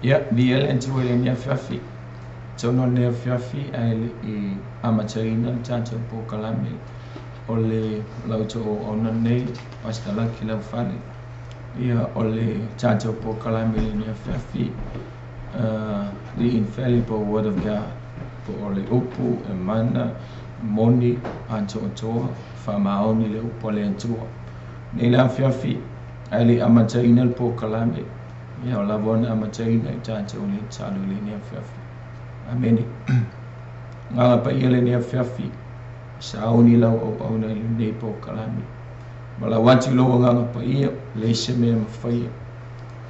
Ya biel entuele ni afafi. Tono ne afafi ai I amachaina chacha po kalame. Ole lauto ona nei pastala kila fale. Ya ole chacha po kalame ni afafi. The infallible word of God. Po ole upu emana moni anto toa famaoni le upu le antua. Nila afafi ai amachaina po kalame. Ya la bona amachaina chacha ole chalu le ni afafi. Amen. Nga pa yele ni afafi. Sauni lau au na le po kalame. Mala wanti lo nga pa ia le seme mafai.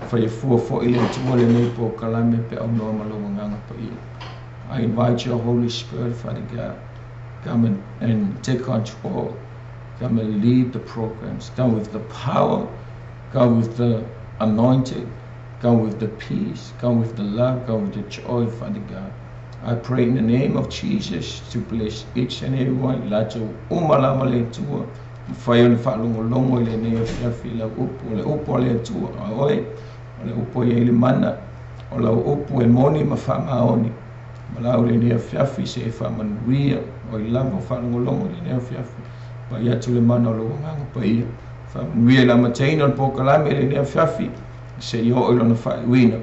Fai fo ile tu le ne po kalame pe au no malo nga pa ia. I invite your Holy Spirit, Father God, come and take control. Come and lead the programs. Come with the power. Come with the anointing. Come with the peace. Come with the love. Come with the joy, Father God. I pray in the name of Jesus to bless each and every one. Lato umalama le tua. Fayon falungolongo le ne fiafi la upo le tua. Aoi. Le upo ye le mana. O la upo e moni mafama oni. Malau le ne fiafi se famanuia. O ilamo falungolongo le ne fiafi. Pa ia tu le mana o lo ngango pa ia. Famanuia la mataina po kalame le ne fiafi. Se yo ilo na fa wina.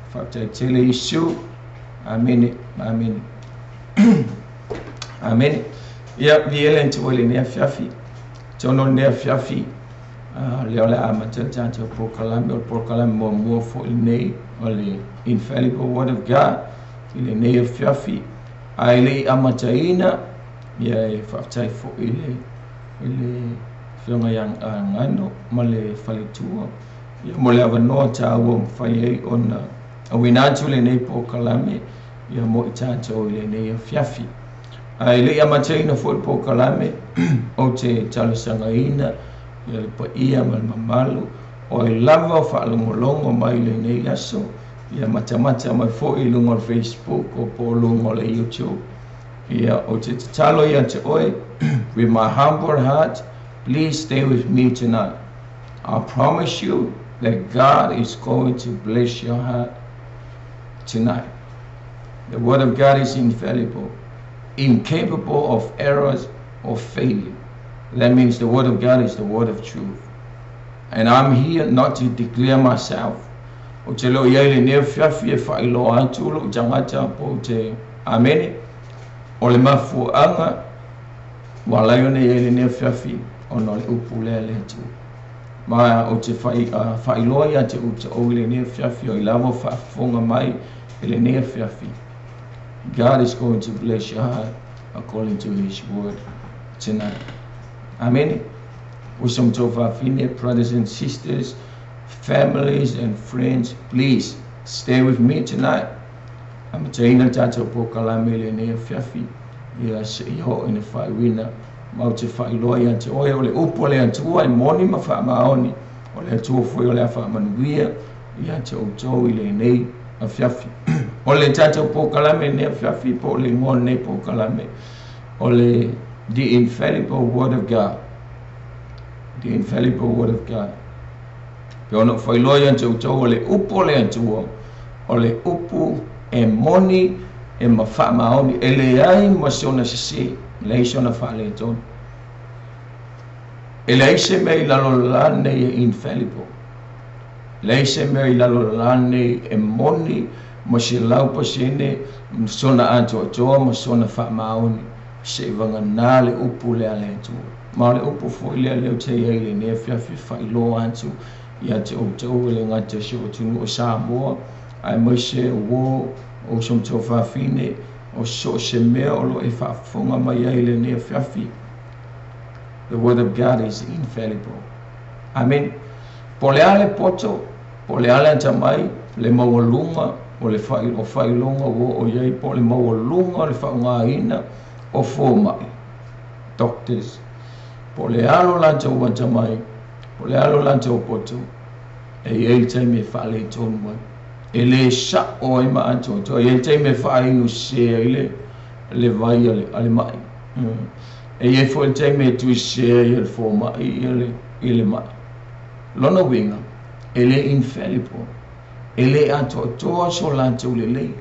Fa tele isu. Amen. Amen. Amen. Ya vielen tu ole ne fiafi. Tono ne fiafi. Le ole amata to proclaim mo fo ne ole infallible word of God. Ile ne fiafi. Ai amataina ya fa tai fo ile fianga yang ngano male falitua. Ya mole avano ta wo fai ona awinatu le ne proclaim ya mo itato ile ne fiafi ai le amachaina fo po kalame o te talosangaina ya pa ia mal mamalu o lava fa longolongo mai le ne yaso ya matamata mai fo ilungo Facebook o po lungo le YouTube ya o te talo ya te oi with my humble heart, please stay with me tonight. I promise you that God is going to bless your heart tonight. The word of God is infallible, incapable of errors or failure. That means the word of God is the word of truth. And I'm here not to declare myself. O te lo yele ne fiafi fa ilo atu lo jangata po te amene. O le mafu anga wala yone yele ne fiafi ono le upule le tu. Ma o te fa ilo ya te o le ne fiafi o ilavo fa fonga mai ele ne fiafi. God is going to bless your heart according to His word tonight. Amen. Usam tova fine, brothers and sisters, families and friends, please stay with me tonight. I'm telling you that po kalame le ne fiafi. Ya se ho in fa wina mau te fa loya te oe ole upo le antua I moni ma fa maoni ole tu fo ole fa manuia ya te o ile nei a fiafi. Ole tata po kalame ne fiafi po le ngon ne po kalame. Ole the infallible word of God. The infallible word of God. Pe ono foi loya te ole upo le antua. Ole upu e moni e mafa maoni ele ai masiona sisi le sona fa le ton. Ele se me la lolane infallible. Le se me la lolane e moni masilau pasene sona anto to masona fa maoni se vanga nale upu le ale tu. Ma le upu fo le te ele ne fa ilo anto ya te o le ngata se o tunu o sa mo ai mo se wo o som to fa fine o so se me o lo e fa fonga mai ele ne fiafi. The word of God is infallible. Amen. Poleale poto, poleale tamai le mawalunga o le fai longa o yai po le mawalunga le fa ngaina o fo mai. Doctors. Polealo lanto wa tamai, polealo lanto poto. E ele te me fa le ton wa. Ele sa o ma anto to ele te me fa inu se le vai ale mai. E ye fo te me tu se ele fo mai ele mai. Lona winga ele infallible. e le ato toa so lantou lelei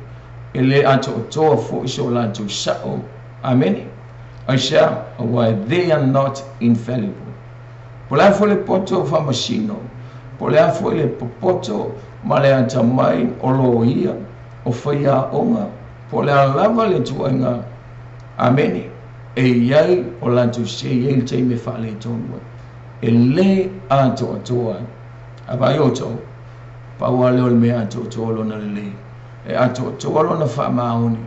e le ato toa fo'i so lantou sa'o. Amen. Aisha, why they are not infallible. Po le afo le poto whamasino, po le afo le popoto ma le ata mai o lo ia o whaia onga, po le alava le tuanga. Amen. E iai o lantou se iai te me whale tonua. E le ato atoa. Apai oto, paua leo le mea ato atoa lona lelei. E ato atoa lona whamaoni,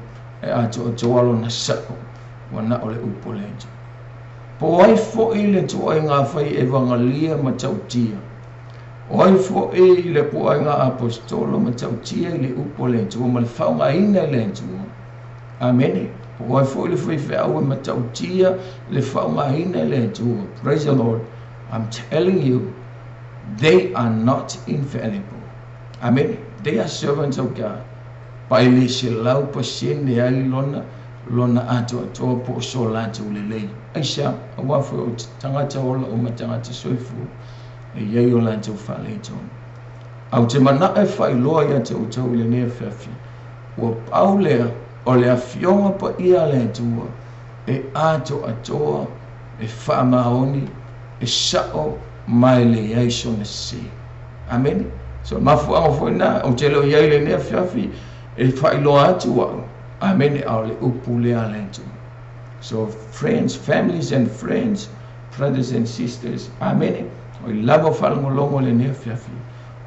e ato atoa lona sako, wana o le upo le ato. Po ai fo i le toa i ngā whai e wangalia ma tautia. O ai fo i le po ai ngā apostolo ma tautia i le upo le ato, ma le whaunga ina le ato. Amen. Po ai fo i le whai whau e ma tautia le whaunga ina le ato. Praise the Lord. I'm telling you, they are not infallible. Amen. They are servants of God. Pai le se lau pasien le ai lona ato atoa po so lantou lelei. Aisha, a wafo o tangata ola o ma tangata soifu e iai o lantou whale tonu. Au te mana e whai loa ia te utau le nea whiawhi. Ua pau lea o le awhionga pa ia le atua e ato atoa e whaamaoni e sao mai le iai so na se. Amen. So mafu ango fo na o te leo iai le nea whiawhi e whai loa atu au. Amen. Au le upu le alentu. So friends, families and friends, brothers and sisters, amen. O i lava whalangolongo le nea whiawhi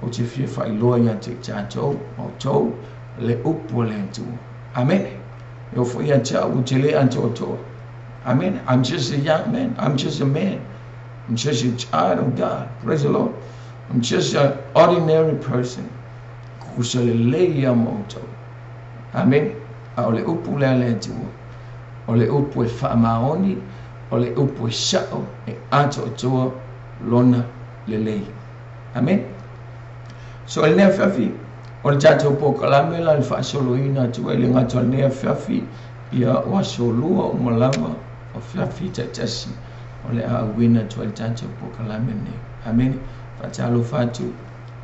o te whia whai loa ia te tātou o tau le upu le alentu. Amen. E o fo ia tau o te le anto o toa. Amen. I'm just a young man. I'm just a man. I'm just a child of God. Praise the Lord. I'm just an ordinary person. Kusaleleia moto. Amen. A ole upu le alentua. Ole upu e whaamaoni. Ole upu e sao e ato toa lona lelei. Amen. So le nea whiawhi. Ole tātou po kalamela le whaasoloina atua le ngata le nea whiawhi. Ia o asolua o malama o whiawhi tatasi. Ole a wina tu al tātou po kalamene. Amen. Whatalo fatu.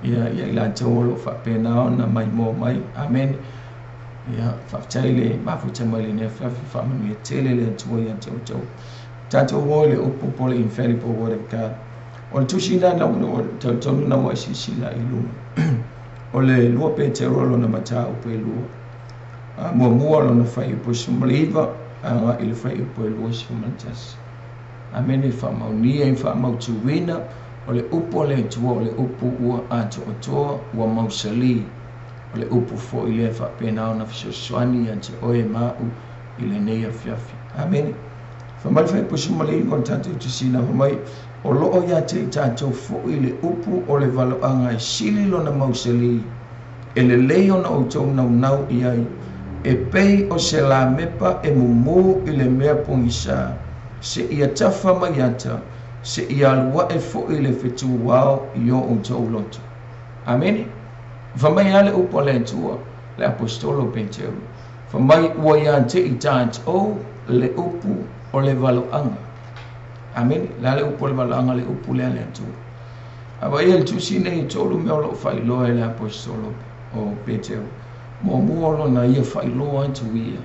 Ia ila tolo fa pena ona mai mo mai. Amen. Ia whaftaile mafuta mai le nea whiawhi whamanu ia tele le atua ia tau. Tātou o le upu po le infallible word of God. O le tusina na o tautonu na wa sisila i luma. O le lua pe te rolo na mata upu e lua. Mua lo na whai upu sumaliva. Anga ili whai upu e lua sumantas. Amen. E whamaunia i whamautuwina. O le upu le tua o le upu ua ato o toa ua mausali. O le upu fo i le whapena o na fisoswani ante oe mau i le neia whiawhi. Amen. Whamai whai pusumali kon tātou tusina whamai o loo ia te tātou fo i le upu o le valoanga i sili lona mausali. E le leo na o tau nau i ai. E pei o se la mepa e mumu i le mea pongisa. Se ia tafa mai ata. Se ia alua e fo i le whetu wao i o tau loto. Amen. Whamai ale upo le tua, le apostolo penteu. Whamai ua ia te i tātou le upu o le valoanga. Amen. Le upu o le valoanga le upu le ale tua. Awa ia le tusine i tolu mea lo whailoa le apostolo o penteu. Mo muolo na ia whailoa atu ia.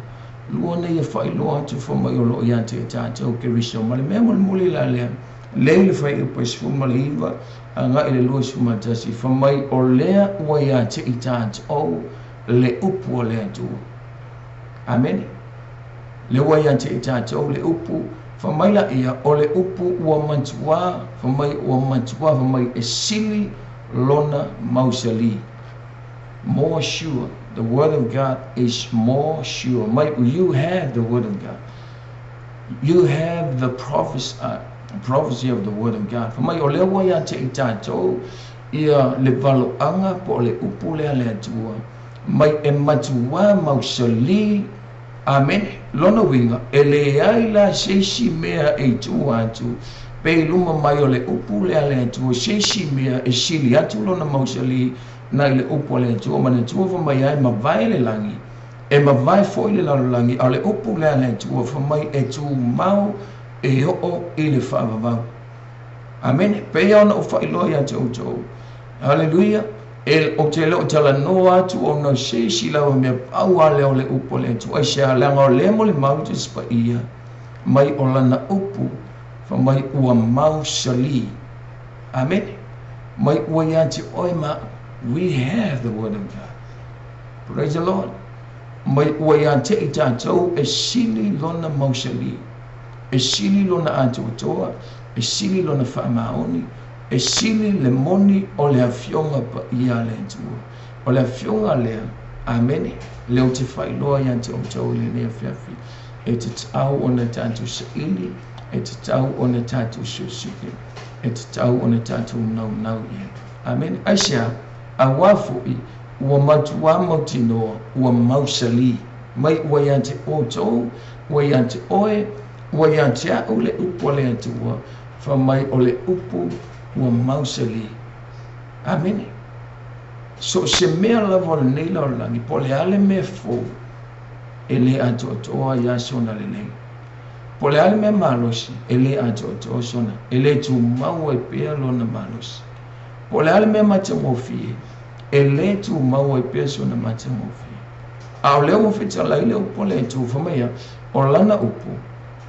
Lua na ia whailoa atu whamai o lo ia te i tātou ke riso. Ma le mea muli la lea. Leile whai upa i sfumaliva a ngā ele lua sumatasi whamai o lea ua ia te i tātou le upu o lea tua. Amen. Le ua ia te i tātou le upu whamai la ia o le upu ua mantua whamai ua mantua whamai e sili lona mausali. More sure. The word of God is more sure. You have the word of God. You have the prophecy of the word of God. Whamai o lea wai a te i tātou ia le valoanga po le upu lea lea tua. Mai e matua mausali. Amen. Lona winga. E le aila seisi mea e tua atu. Pe luma mai o le upu lea lea tua. Seisi mea e sili atu lona mausali. Na le upu lea tua. Mana tua whamai ai mawai le langi. E mawai foi le langi. A le upu lea lea tua. Whamai e tu mau. E o i le whaavavau. Amen. Pea ona o whailoa ia te outou. Hallelujah. o te leo tala noa atu o na se sila o mea pau a leo le upo le atu ai se a langa o le mo le mau te spa ia mai o lana upu fa mai ua mau sali amen mai ua ia te oi ma we have the word of God praise the Lord mai ua ia te i tātou e sili lona mau sali e sili lona atu toa e sili lona whaamaoni e sili le moni o le afionga pa ia le tua o le afionga lea amen leo te whailoa ia te omtau le nea whiawhi e te tau o na tātou saili e te tau o na tātou susuke e te tau o na tātou nau ia amen aisia a wafu i ua matua mautinoa ua mausali mai ua ia te otou ua ia te oe ua ia te au le upo le atua fa mai o le upu ua mausali amen so se mea lava le nei lau langi po le ale mea fo e le atoatoa ia sona lelei po le ale mea malosi e le atoatoa sona e le tu mau e pea lona malosi po le ale mea matamofie e le tu mau e pea sona matamofie a o leo mofetalai leo po le tu famaia o lana upu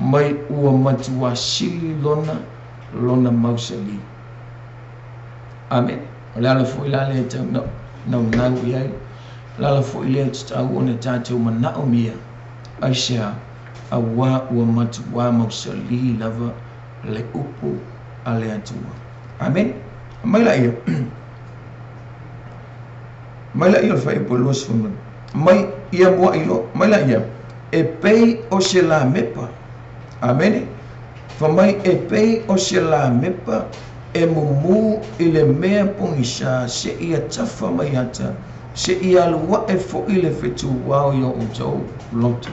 mai ua matua sili lona mausali amen o le ala fo ila le tau nau iai lala fo ile tau ona tātou manao mia aisia a wā ua matua mausali lava le upu a le atua amen mai la ia o whai po luas whaman mai ia mua ilo mai la ia e pei o se la mepa amen fa mai e pei o se la mepa e mumu i le mea pongisa se ia tafa mai ata se ia lua e fo i le fetu wao i o utou loto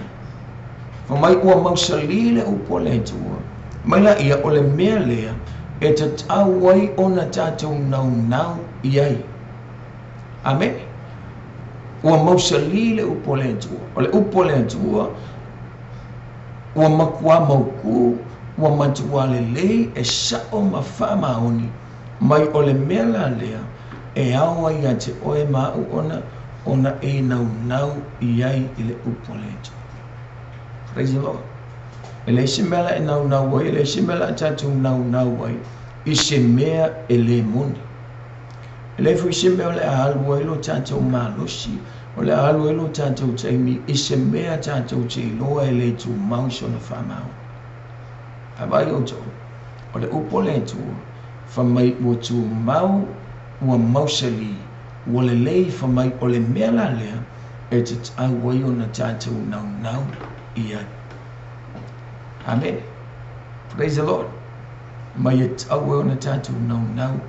fa mai ua mausali le upo le tua mai la ia o le mea lea e te tau wai o na tātou nau iai amen ua mausali le upo le tua o le upo le tua ua makua mauku ua matua lelei e sao ma whaamaoni mai o le mea la lea e aua ia te oe mau ona e nau iai i le upo le tua praise the Lord e le se mea la e nau wai e le se mea la tātou nau wai i se mea e le moni e le fui se mea o le ahalu wai lo tātou malosi o le ahalu wai lo tātou taimi i se mea tātou te iloa e le tu mau sona whaamau avai o tau o le upo le tua fa mai ua tu mau ua mausali ua le lei fa mai o le mea la lea e te tau wai o na tātou nau ia amen praise the Lord mai e tau wai o na tātou nau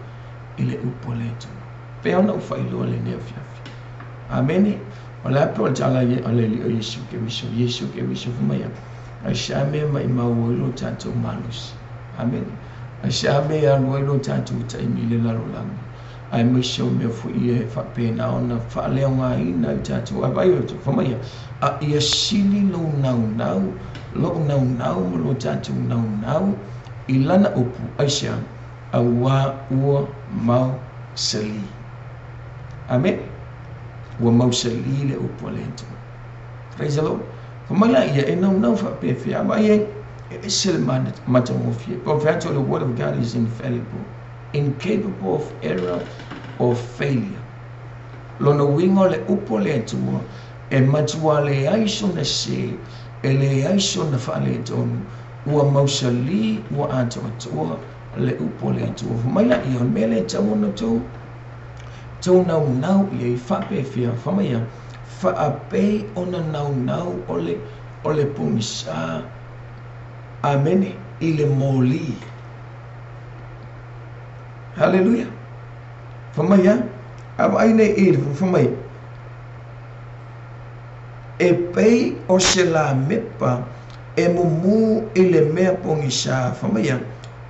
i le upo le tua pe ona whailoa le nea fiafi amen o le apo o tala o le li o Yesu ke miso fa mai ai sa me mai mau lo tātou malus amen ai sa me alo lo tātou taimi le lalo langi ai mai so me fu ia fa pena ona fa le nga ina tātou ai o to fa mai a ia sili lo nau lo tātou nau i lana upu ai sa a wa ua mau sali amen ua mau sali le upu le to praise the Lord Kamala ia e nau fa pe fia mai e sel mata mo fia. Conference the word of God is infallible, incapable of error or failure. Lona wingo le upo le atua e matua le aiso na se e le aiso na fa le tonu ua mausali ua atua le upo le atua. Maila ia mele tau no tau nau ia i fa pe fia fa mai fa apei ona nau ole pumisa amene ile moli hallelujah famaya ab aine il famay e pei o se la mepa e mumu ile mea pumisa famaya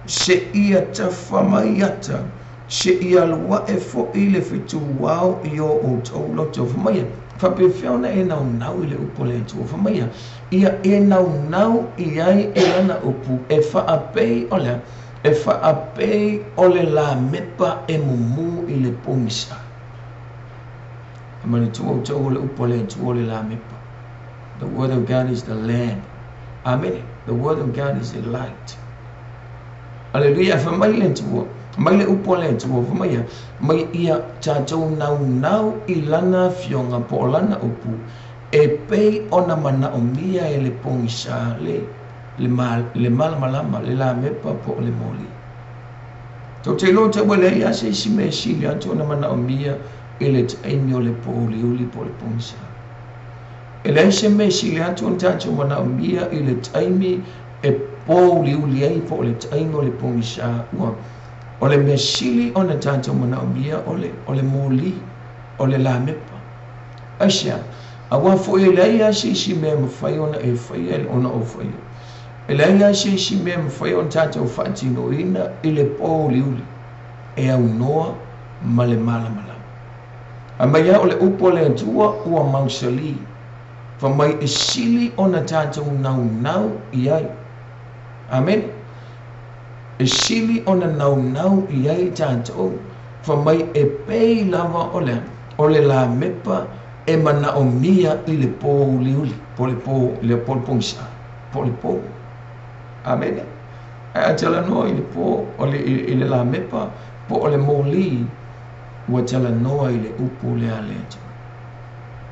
se ia ta famayata se ia lua e fo ile fitu wao yo o tau loto famaya fa pe fiona e nau ile upo le tu fa mai ia e nau iai e ana upu e fa apei ole la mepa e mumu ile pomisa Amani tuo tau le upole tuo le la mepa. The word of God is the land. Amen. The word of God is the light. Hallelujah. Fa mai le tuo. Mai le upole tuo. Fa mai mai ia tātou nau ilana fionga po lana upu. E pei ona mana o mia e le pongisa le malama le la mepa po le moli. Tau te lo te wale ia se si me sili atu ona mana o mia e le taimi o le po uli po le pongisa. E le se me sili atu ona tātou mana o mia e le taimi e po uli ai po le taimi o le pongisa ua. O le me sili ona tātou mana o mia o le moli o le la mepa. Asia. Awa fo e leia si me mawhai ona e whai e ona o whai. E leia si me mawhai ona tātou whaatino ina i le pō liuli. E au noa ma le malamala. A mai o le upo le atua ua mausali. Fa mai e sili ona tātou nau i ai. Amen. E sili ona nau i ai tātou. Fa mai e pei lava o le la mepa e mana o mia i le pō liuli, po le pōngsa, po le pō. Amen. E atala noa i le pō, i le la mepa, po o le mōli, ua tala noa i le upu le ale atu.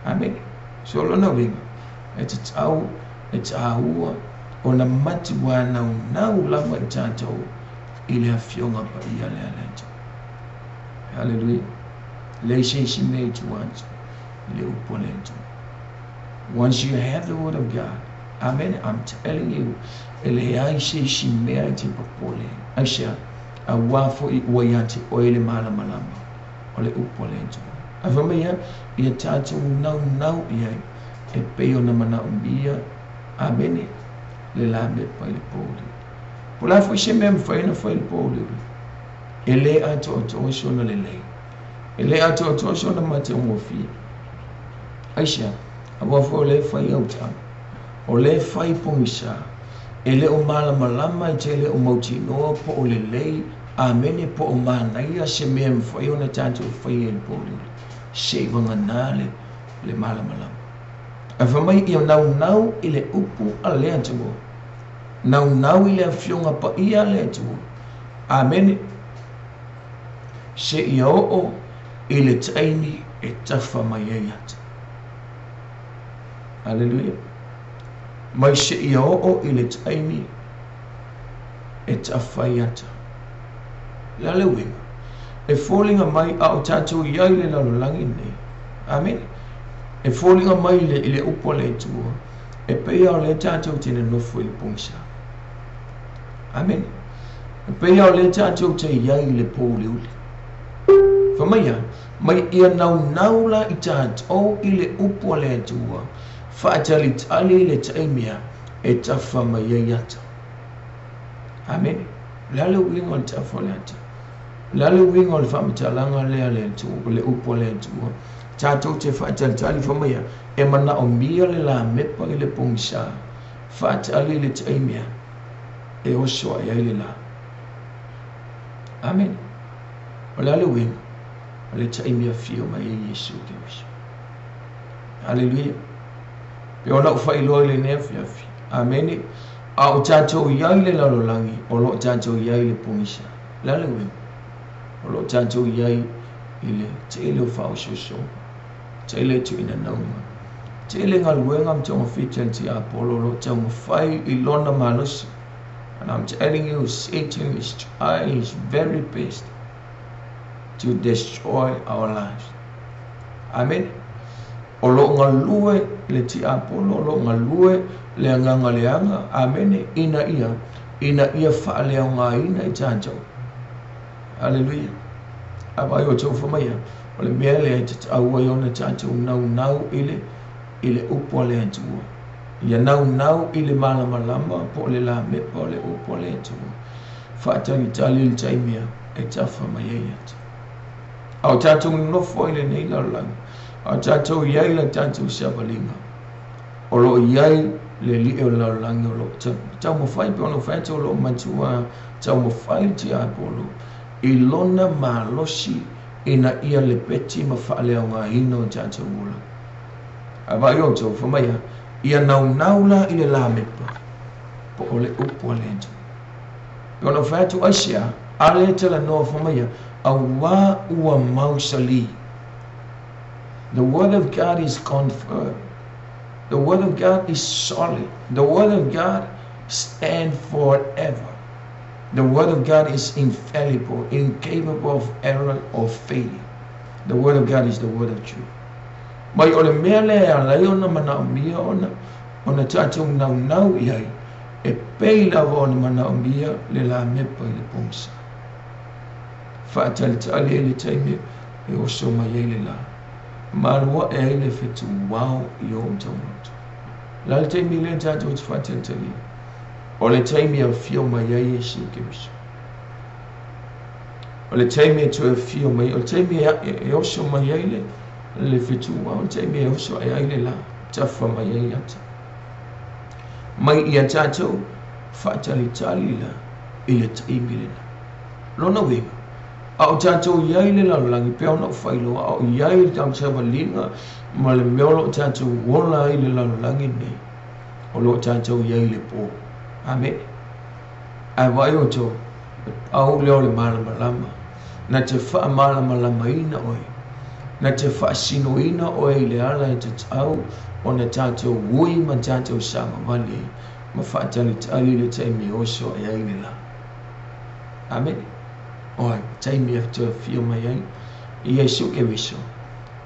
Amen. So lona winga, e te tau, e te ahua, o na mati wā nau lava i tātou, i le awhionga pa i ale ale atu. Hallelujah. Le si mei tu antu. Once you have the word of God, amen, I'm telling you, ele ai se si mea te papole. Aisha, a wafo I wayate o ele malama, ole upolento. Avamea, ia tatu nau ia, e peo na mana umbia, amen, le labe pa il poli. Pola fo se mea mfaina fa il poli. Ele ato otoso na lele. Ele ato otoso na mate umofia. Aisha, awa fo le fai auta, o le fai pongisa, e le o malama I te le o mauti noa po o le lei, amene po o manaia se mea mwhai o na tātou whai e pōli, se wanga nāle le malama. A whamai I o nau I le upu a le atua, nau I le awhionga pa I a le atua, amene, se I o I le taimi e tawha mai e ata. Hallelujah. Mai se I o I le taimi e tawhai ata. Lale winga. E fōlinga mai a o tātou iai le lalolangi nei. Amen. E fōlinga mai I le upo le tua. E peia o le tātou tine nofo I le pongsa. Amen. E peia o le tātou te iai le pōli uli. Whamaia, mai ia nau la I tātou I le upo le tua. Whaatali tali le taimia e tawha mai e ata. Amen. Lale wingo le tawha le ata. Lale wingo le whamitalanga le tua, le upo le tua. Tātou te whaatali tali whamaya e mana o mia le la mepa I le pongsa. Whaatali le taimia e osoa I le la. Amen. O lale wingo le taimia fio mai e Yesu Kristo. Hallelujah. Pe ona ufai loi le nefiafi. Amen. A o tātou iai le lalolangi, o lo tātou iai le pongisa. Lale wim. O lo tātou iai I le te le o whao soso. Te le tu ina naunga. Te le ngaluenga mtonga fitel ti apolo lo tau mawhai I lona malusi. And I'm telling you, Satan is trying his very best to destroy our lives. Amen. O lo ngalue le ti apolo, lo ngalue le anganga leanga, amene, ina ia whaalea ngā ina I tātou. Hallelujah. Abai o tau whamaya, o le mea le te aua I ona tātou nau I le upo le atua. Ia nau I le malama po le la mepa o le upo le atua. Whaatani tali le taimia e tawha mai e ata. Au tātou nofo I le nei laulanga. A tātou iai la tātou siapalinga. O lo iai le li o laulanga o lo. Tau mawhai pe ono whaita o lo matua. Tau mawhai ti apolo. I lona malosi ina ia le peti ma whaalea ngā hino tātou ula. Awa i o tau whamaya, ia naula i le la mepa, po o le upu a lento. I ono whātu asia, a le tala noa whamaya, a wā ua mausali. The word of God is confirmed. The word of God is solid. The word of God stands forever. The word of God is infallible, incapable of error or failure. The word of God is the word of truth. Mai ole mele a leona mana mia ona tatu nau iai e peila ona mana mia le la mepa le pomsa. Fatal tali le taimi e oso mai le la. Malwa e le fetu wow yo mtamoto. La le taimi le tatu fatal tali. O le taimi a fio mai e si kebiso. O le taimi to a fio mai o le taimi e oso mai le fitu wa te me oso ai le la tafa mai ai ata mai ia tatou fatali tali la ile taimi le lona we au tatou ia le la langi pe ona failo au ia le tam sava linga ma le meolo tatou wola ile la langi ne o lo tatou ia le po amen ai vai o to au le malama na te fa malama ina oi na te whaasinoina o e le ala e te tau o na tātou wui ma tātou sanga wale ma whaatali tali le taimi oso e aile la. Amen. Oi, taimi e te whio mai ai i e suke wiso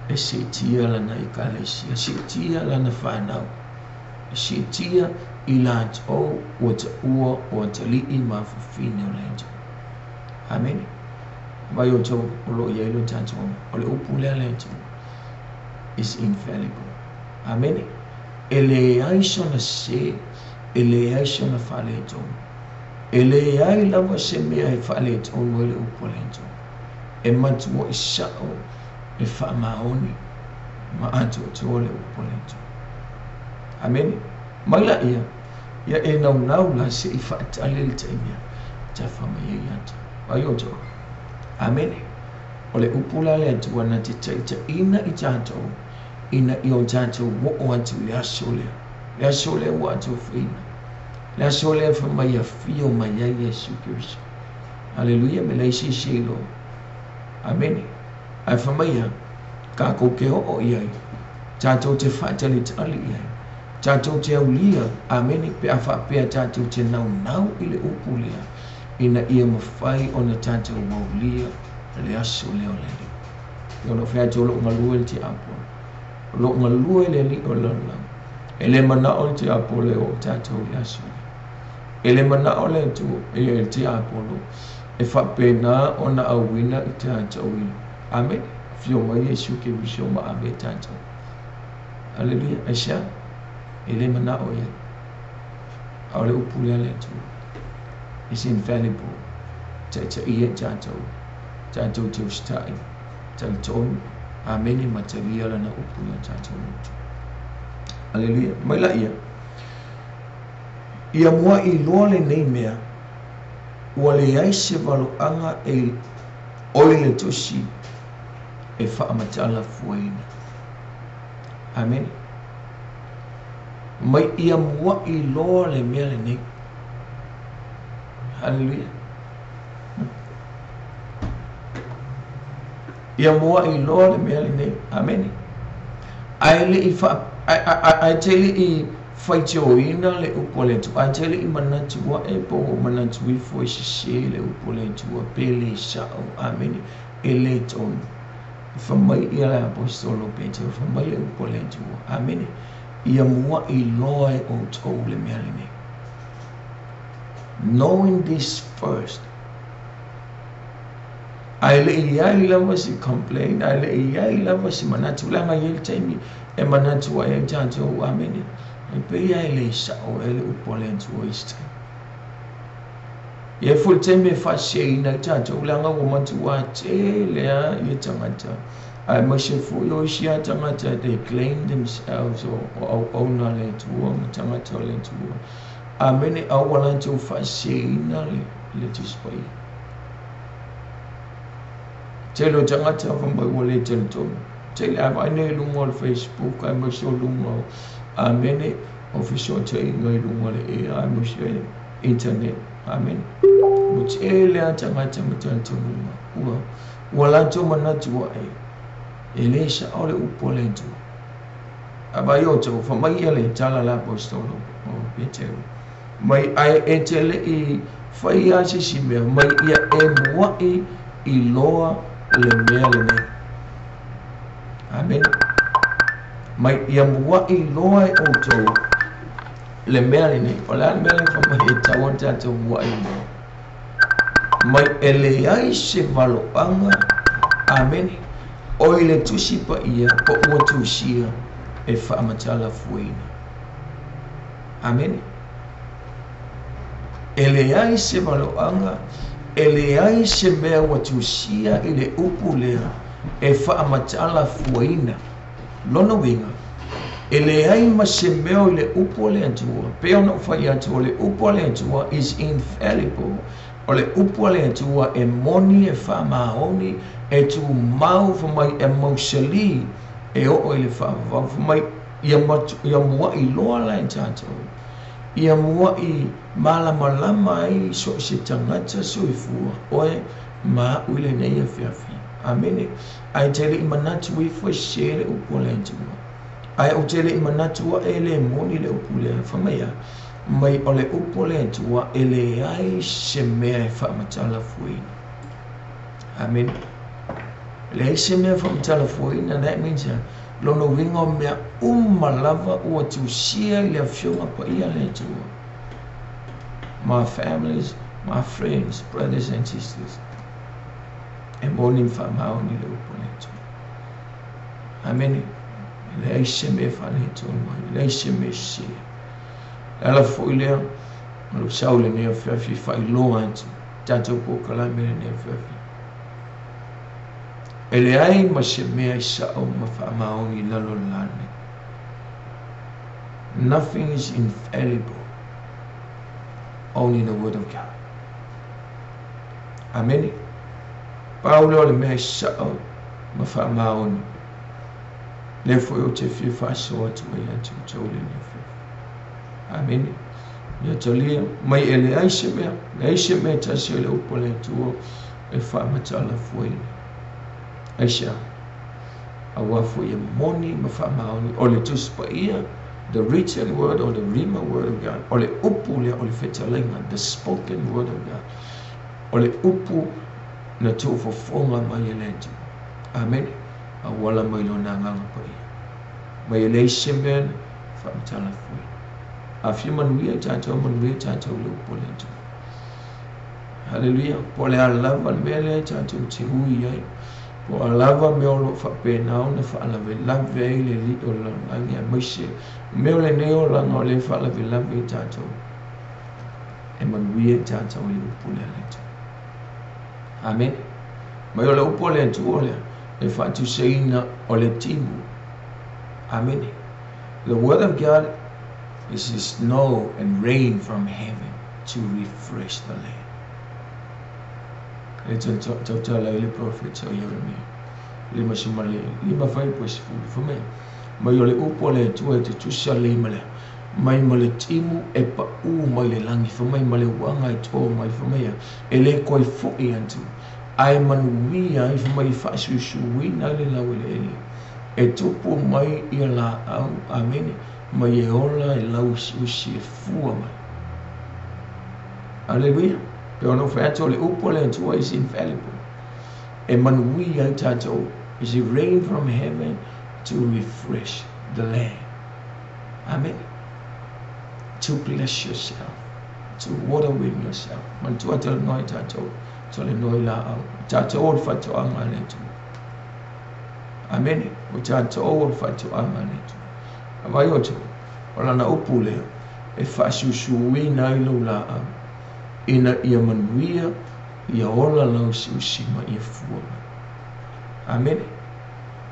e se tia lana i kalesi e se tia lana whanau e se tia i lant o te ua o te lii ma whawhine o lento. Amen. Vai o tau o lo iai lo tātou o le upu lea lento is infallible. Amen. E le ai sona se, e le ai sona whale tau. E le ai lava se mea e whale tau no le upu lento. E matua i sao e whaamaoni ma ato o le upu lento. Amen. Maila ia e nau la se i whaatale le taimia ta whamai e ata. Vai o tau. Amen. O le upula le atua na te taita ina i tātou, ina i o tātou wo atu le aso lea. Le aso lea wo atu whina. Le aso lea whamai a whio mai a Yesu Kiriso. Hallelujah, me leisi shilo. Amen. Ai whamai a ka koke o iai. Tātou te whaatali tali iai. Tātou te aulia. Amen. Pe a whapea tātou te nau i le upulea. Ina ia mawhai o na tātou maulia le aso leo lele. Io no whea te lo ngalue le te apo. Lo ngalue le li o lalang. E le mana o te apo le o tātou le aso. E le mana o le tu e te apo lo. E whapena o na awina i tātou ilo. Amen. Fio mai Yesu ke visho ma ame tātou. Hallelujah. Aisha. E le mana o ia. Au le upulea le tu. Is infallible. Taita ia tātou. Tātou te ustai. Tātou. Ameni mataria lana upuia tātou mutu. Hallelujah. Maila ia. Ia mua i loa le nei mea. Ua le ai se valo anga e oi le tosi. E whaamatala fuaina. Amen. Mai ia mua i loa le mea le nei. Hallelujah. Ia mua i loa le mea le nei. Amen. Ai le i ai te le i whaitioina le upo le tu. Ai te le i manatua e po manatu i fo i se le upo le tua pele i sao. Amen. E le tonu. Whamai ia le apostolo Peter. Whamai le upo le tua. Amen. Ia mua i loa e o tau le mea le nei. Knowing this first, ai le iai lava si complain, ai le iai lava si manatu langa yel taimi e manatu a e tātou amene. E pe iai le sao e le upolentu o iste. E full taimi e whase ina tātou langa o matua te lea i tangata. Ai mase fu yo isia tangata, they claim themselves o ona le tua, tangata le tua. Amene awala tu whase ina le tuspai. Te lo tangata whamai wale tele tonu. Te le awai nei lunga o Facebook, ai mo so lunga o amene, official te ingai lunga le e, ai mo so internet, amen. Mo te le tangata mo tele tonu. Wala to manatu wa e le sa ole upo le tu. Abai o tau whamai ele tala la apostolo o Petero. Mai ai e tele I whai ase si mea, mai ia e muai I loa le mea le nei. Amen. Mai ia muai loa e o tau le mea le nei. O le mea le whamai e tau an tātou muai loa. Mai e le ai se valoanga, amen, o I le tusi pa ia, po ua tusia e whaamatala fuina. Amen. E le ai se valoanga, e le ai se mea ua tusia I le upu lea e whaamatala fuina. Lono winga. E le ai ma se mea I le upu lea tua, peo no whai atua, le upu lea tua is infallible. O le upu le tua e moni e whamaoni e tu mau whamai e mausali e o le whamau whamai ia mua I loa la e tātou. Ia mua I malamalama I so se tangata so I fua. Oe maa uile nei a whiawhi. Amene. Ai tele I manatu I fwe se le upu le tua. Ai o tele I manatu e le moni le upu le whamaia. Mai o le upo le tua e le ai se mea e whaamatala fuina. Amen. Le ai se mea whaamatala fuina, that means lono winga o mea umalava ua tusia I le awhionga pa ia le tua. My families, my friends, brothers and sisters. E moni whaamao ni le upo le tua. Amen. Le ai se mea whaaletua mai, le ai se mea sea. Ala foi lea, lo sau le nea whiawhi whai loa antu, tātou po kalame le nea whiawhi. E le ai ma se mea I sao ma whaamaoni lalo lane. Nothing is infallible, only the word of God. Amen. Paulo le mea sao ma whaamaoni. Le foi o te whiwha soa tu e atu tau le nea whiawhi. Amen. Ia talia mai ele ai se mea tasi le upo le tua e whaamatala fuina. Aisha, awa fuia moni ma whaamaoni o le tuspa ia, the written word or the rima word of God, o le upu le o le whetalenga, the spoken word of God, o le upu na tuafofonga mai ele tu. Amen. Awala mai lo na nganga pa ia. Mai ele se mea whaamatala fuina. Afia manuia tātou manuia tātou leo pole tu. Hallelujah. Pole alava mele tātou te hui ai. Po alava me o lo whapenao na whaalave lave ai le li o langi a maise. Meo le neo langa o le whaalave lave tātou. E manuia tātou leo pole ale tu. Amen. Mai o le upole tu o le e whaatu seina o le timu. Amen. The word of God is snow and rain from heaven to refresh the land. It's a total prophet so Jeremiah. Lima sumale, lima fai pues for me. Mai ole upo le tua te tusa le male. Mai male timu e pa u mai le langi for mai male wanga I to mai for me. Ele koi fo I antu. Ai manuia I for mai fa su na le la ele. E tupu mai I la au amen. Ma e ola e lau usi e fua mai. Hallelujah. Pe ono whaeto le upo le tua is infallible. E manui ai tātou is it rain from heaven to refresh the land. Amen. To bless yourself. To water with yourself. Man tua te noi tātou. To le noi la au. Tātou o whatu anga le tu. Amen. O tātou o whatu anga le tu. Awai o tu, o lana upu lea, e whaasusuwi na ilo la au. Ina ia manuia, ia ola lau siusima ia fuama. Amen.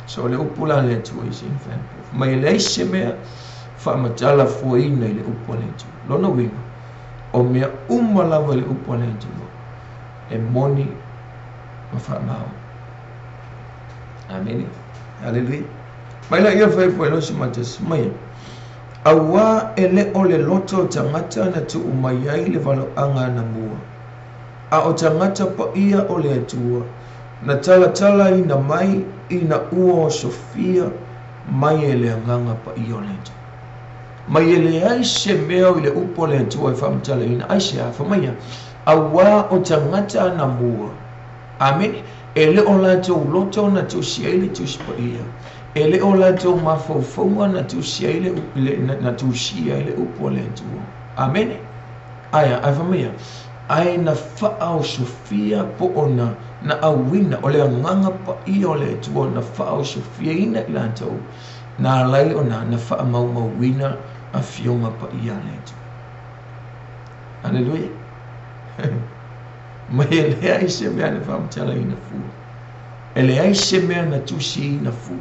So le upu la le tu is infallible. Mai le se mea, whaamatala fuaina I le upu le tu. Lona winga, o mea umalawa le upu le tu. E moni ma whaamao. Amen. Hallelujah. Maila ia fai puelo si matas maya. Awa ele ole loto tangata na tu umayai le valo anga na mua. A o tangata pa ia ole atua. Na tala ina mai ina ua o Sofia mai ele anganga pa ia ole atua. Mai ele ai se mea ile upo le atua e whamtala ina aise a whamaya. Awa o tangata na mua. Amen. Ele o lato loto na tu siaile tu spaia. Ele o lato mafaufaunga na tu siaile na tu siaile upo le atua. Amen. Aya, a whamaya. Ai na whaau Sofia po ona na awina o le anganga pa i o le atua na whaau Sofia ina i lantou. Na lai ona na wha mau wina a fionga pa i a le atua. Hallelujah. Ma ele ai se mea na whamtala ina fua. Ele ai se mea na tusi ina fua.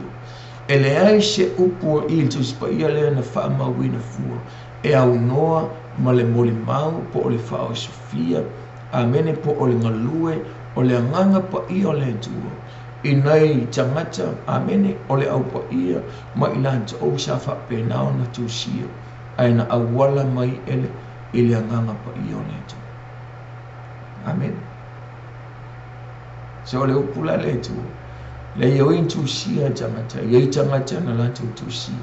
Ele ai se upo i tusi pa i a le na wha mau wina fua. E au noa ma le moli mau po o le whaau Sofia. Amene po o le ngalue o le anganga pa i o le atua. I nei tangata, amene, o le au pa ia, ma i lanta o sa whapenao na tusia. Ai na awala mai ele, i le anganga pa i o le atua. Amen. So le upula le atua. Le iau in tusia tangata, iei tangata na lanta tusia.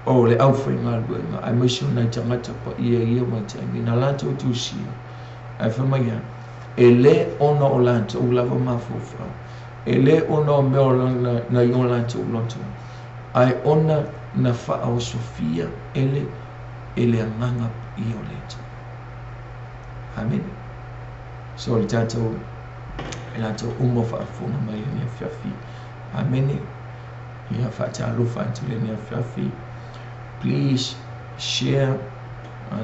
O le au whainga luenga, ai maisio na tangata pa ia mai tangi, na lanta tusia. Ai whamaya, e le ona o lanta o lava mawhawhau. E le ona o mea na i o lanta o lonto. Ai ona na whaau Sofia ele anganga i o leta. Amen. So le tātou e lātou umo whaafonga mai le nea whiawhi. Amen. Ia whaatalofa atu le nea whiawhi. Please share,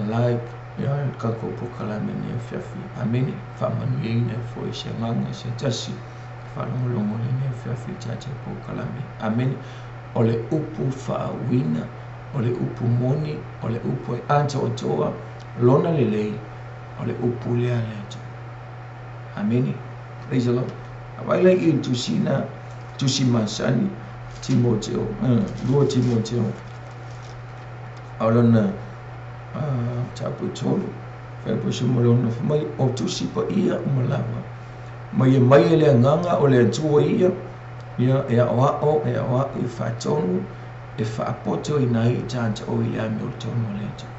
like, ia kako pokalame nea whiawhi. Amen. Whamanu eina fo e se nganga se tasi. Whalongolongo le nea whiawhi tātou pokalame. Amen. O le upu whaawina, o le upu moni, o le upu e anta o toa, lona le lei, o le upu lea lea. Amen. Praise the Lord. Awaila i tusina, tusi masani, Timoteo, 2 Timoteo. Aulana tapu tolu, whaipo sumolona mai o tusi pa ia umalawa. Mai le nganga o le atua ia, ia e awao, e awao i whatonu, e whaapoto i nai i tanta o i le ame o tonu le atua.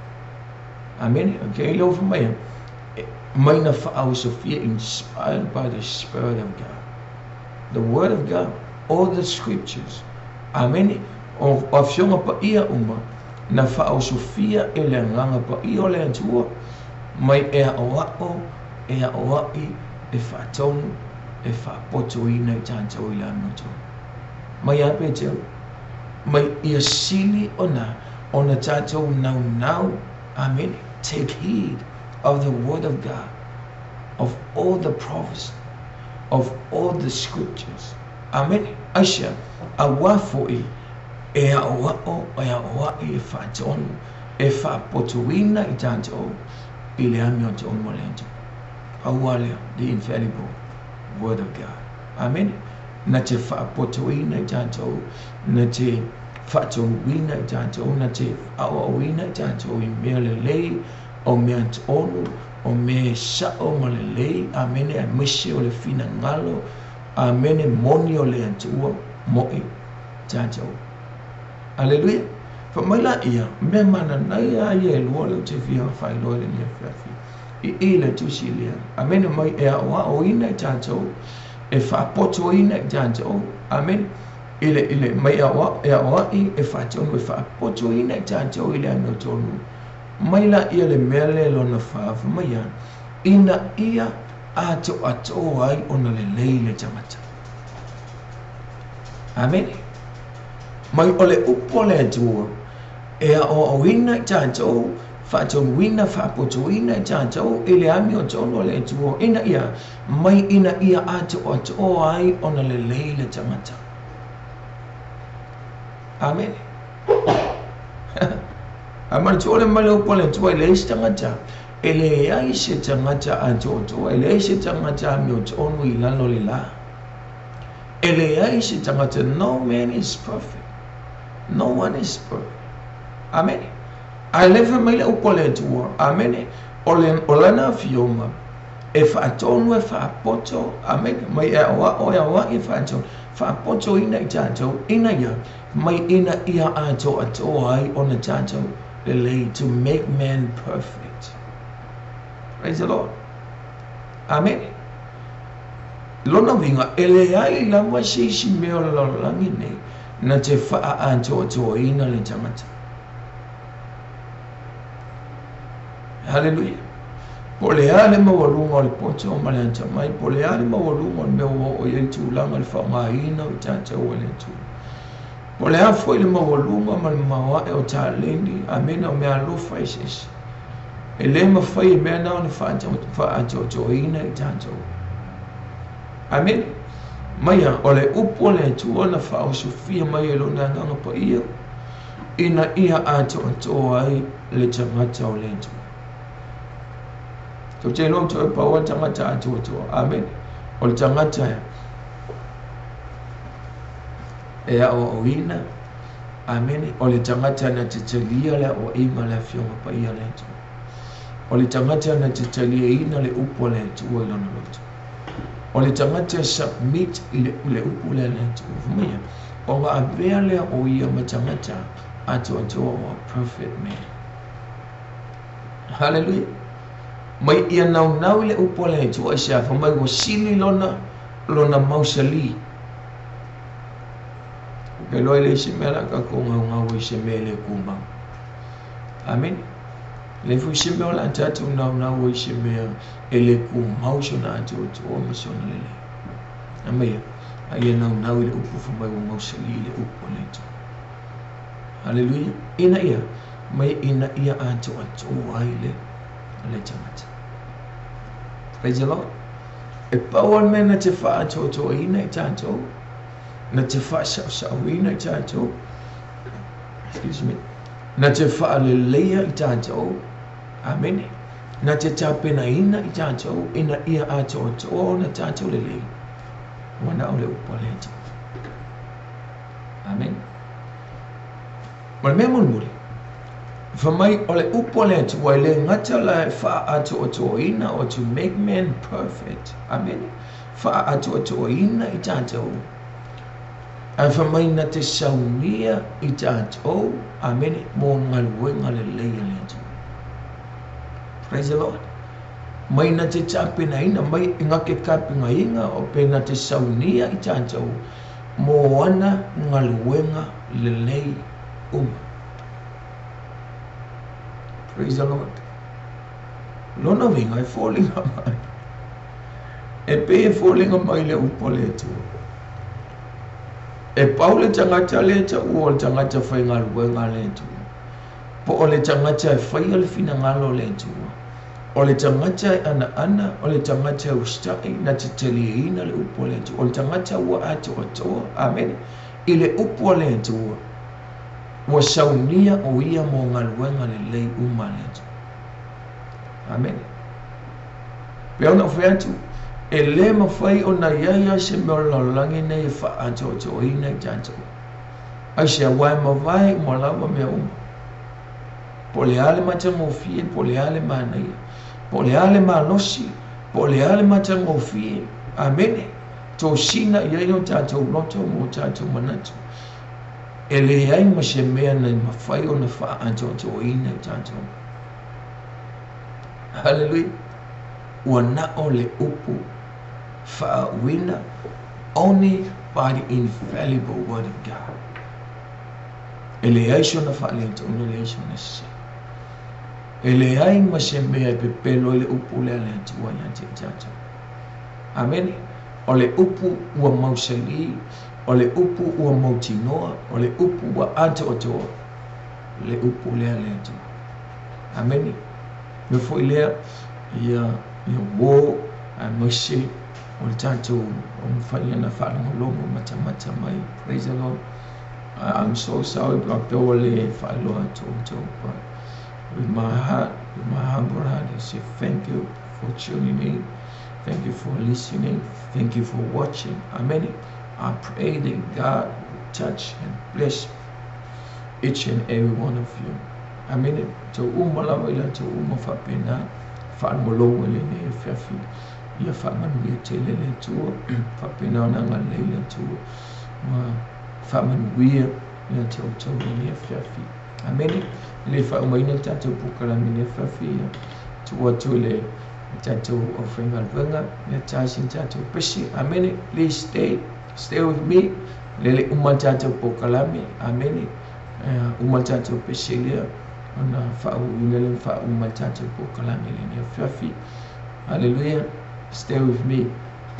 Amen. Okay, lo for mai. Mai na whaau Sofia inspired by the Spirit of God. The Word of God, all the Scriptures. Amen. Of fionga pa ia uma, na whaau Sofia e le nganga pa ia o le atua, mai e awao, e awai, e whaatonu, e whaapoto i nei tanta o i le ame o tonu. Mai ape teo, mai ia sili ona tātou nau. Amen. Take heed of the Word of God, of all the prophecy, of all the Scriptures. Amen. Aisha, awafoi, e awao, e awai, e whaatonu, e whaapotuina i tātou, i le ame o tonu molentu. Awalea, the infallible Word of God. Amen. Na te whaapotuina i tātou, na te whaatonu i tātou, na te awawina i tātou, i mea le lei, o mea tonu, o mea sao ma le lei, amene a misi o le fina ngalo, amene moni o le antua, moi, tātou. Alleluia. Whamaila ia, mea mana nai a ia e lua leo te whia whai loa le nia whiawhi. I le tusi lea. Amene mai e awa o ina i tātou, e whaapoto ina i tātou, amen. Ile mai awa i e whaatonu, e whaapoto ina i tātou, ile ame o tonu. Mai la ia le mele lona whaafu mai a, ina ia ato ai ona le lei le tamata. Amen. Mai ole upo le atua, e a o ina i tātou, whaatonu wina, whaapoto ina i tātou, ele ami o tono le atua, ina ia ato ai ona le lei le tamata. Amen. Amana tole male upole tuai le istangata ele ai se tangata antoto ele se tangata mi otonu ilano le la Eliaishi tangata, no man is perfect. No one is perfect. Amen. I live in my upole to war. Amen. Olana fioma. If I don't know if I poto, amen. My wa if I don't. Fa poto ina itanto ina ya. My ina ia ato I on the tanto delay to make man perfect. Praise the Lord. Amen. Lona vinga eleai la washishi meo langine na te faa anto ina le tangata. Hallelujah. Poleale mawalunga le poto malanta mai poleale mawalunga meo o yentu langa le faa ina utata walentu. Polea foi le mawalunga malmawa e o talendi amena o mea lufa isis. Ele ma fai mea na o faa anto ina utata. Amen. Maya ole upole tuona fa o sofia mai lo na nga pa ia ina ia ato ai le tangata o lento. To te no to pa o tangata ato. Amen. O le tangata e o ina. Amen. O le tangata na te telia la o ima la fiona pa ia lento. O le tangata na te telia ina le upole tuona lo lento. O le tangata submit le upule le tuvumia. O wa avele o ia matangata ato o perfect man. Hallelujah. Mai ia nau le upule tu o sia fa mai o sili lona mausali. Pelo ele se mera ka ko nga se mele kumba. Amen. Le fu se me ola tatu na se me ele ku mauso na atu o mission le. Amaya. Aye na ile upu fu mai o mauso le upu le. Hallelujah. Ina ia mai ina ia atu aile le chamata. Praise the Lord. E power men na te fa atu ina tanto. Na te fa sa ina tanto. Excuse me. Na te fa le leia tanto. Amen. Na te tapena ina i tātou, ina ia ato o na tātou lele. Wana o le upoleta. Amen. Mal me mulmuli. Famai o le upoleta wa le ngata la fa ato o ina o to make men perfect. Amen. Fa ato o ina i tātou. A famai na te saunia i tātou. Amen. Mo ngalwenga le leia le. Praise the Lord. Mai na te tapena ina mai inga ke kapinga inga o pena te saunia i tātou mo ana ngaluenga lelei Praise the Lord. Lona vinga e fōlinga mai. E pe e fōlinga mai le upole tu. E paule tangata le ta ua tangata whai ngaluenga le tu. Po o le tangata e whai al fina ngalo le tu. O le tangata ana, o le tangata ustai na te teli ina le upo le tu. O le tangata ua ato atoa, amen. I le upo le tu. Ua saunia o ia mo ngaluenga le lei uma le tu. Amen. Pea ona whea tu. E le mawhai o na iaia se meo lalangi nei e wha ato atoa ina i tanto. Ai se awai mawai mo lawa mea uma. Po le ale matangofie, po le ale manaia. Po le ale malosi, po le ale matangofie. Amen. Tō sina iai o tātou loto mo tātou manatu. E le ai ma se mea nei mawhai o na wha ato ina i tātou. Hallelujah. Ua na o le upu wha wina only by the infallible word of God. E le ai so na wha le to le ai so na se. E le ai ma se mea pe pelo le upu le ale tua ia te tātou. Amen. O le upu ua mausali, o le upu ua mautinoa, o le upu ua ate o toa, le upu le ale tua. Amen. Me foi lea ia wo a mose o le tātou o mwhai ana whanongolongo mata mai. Praise the Lord. I'm so sorry, but I follow but with my heart, with my humble heart, I say thank you for tuning in. Thank you for listening. Thank you for watching. Amen. I pray that God will touch and bless each and every one of you. Amen. To umalawila to umafapena fa molongo le ne fafi ya fa manu tele le to fapena na ngale to ma fa manu ya to ne fafi. Amen. Le fa umaina tato pukala ne fafi to watule tato offering alvenga ya tashin tato peshi. Amen. Please stay with me. Lele umatato pokalami. Amen. Umatato peshelia ona fa ulele fa umatato pokalami le fafi. Hallelujah. Stay with me.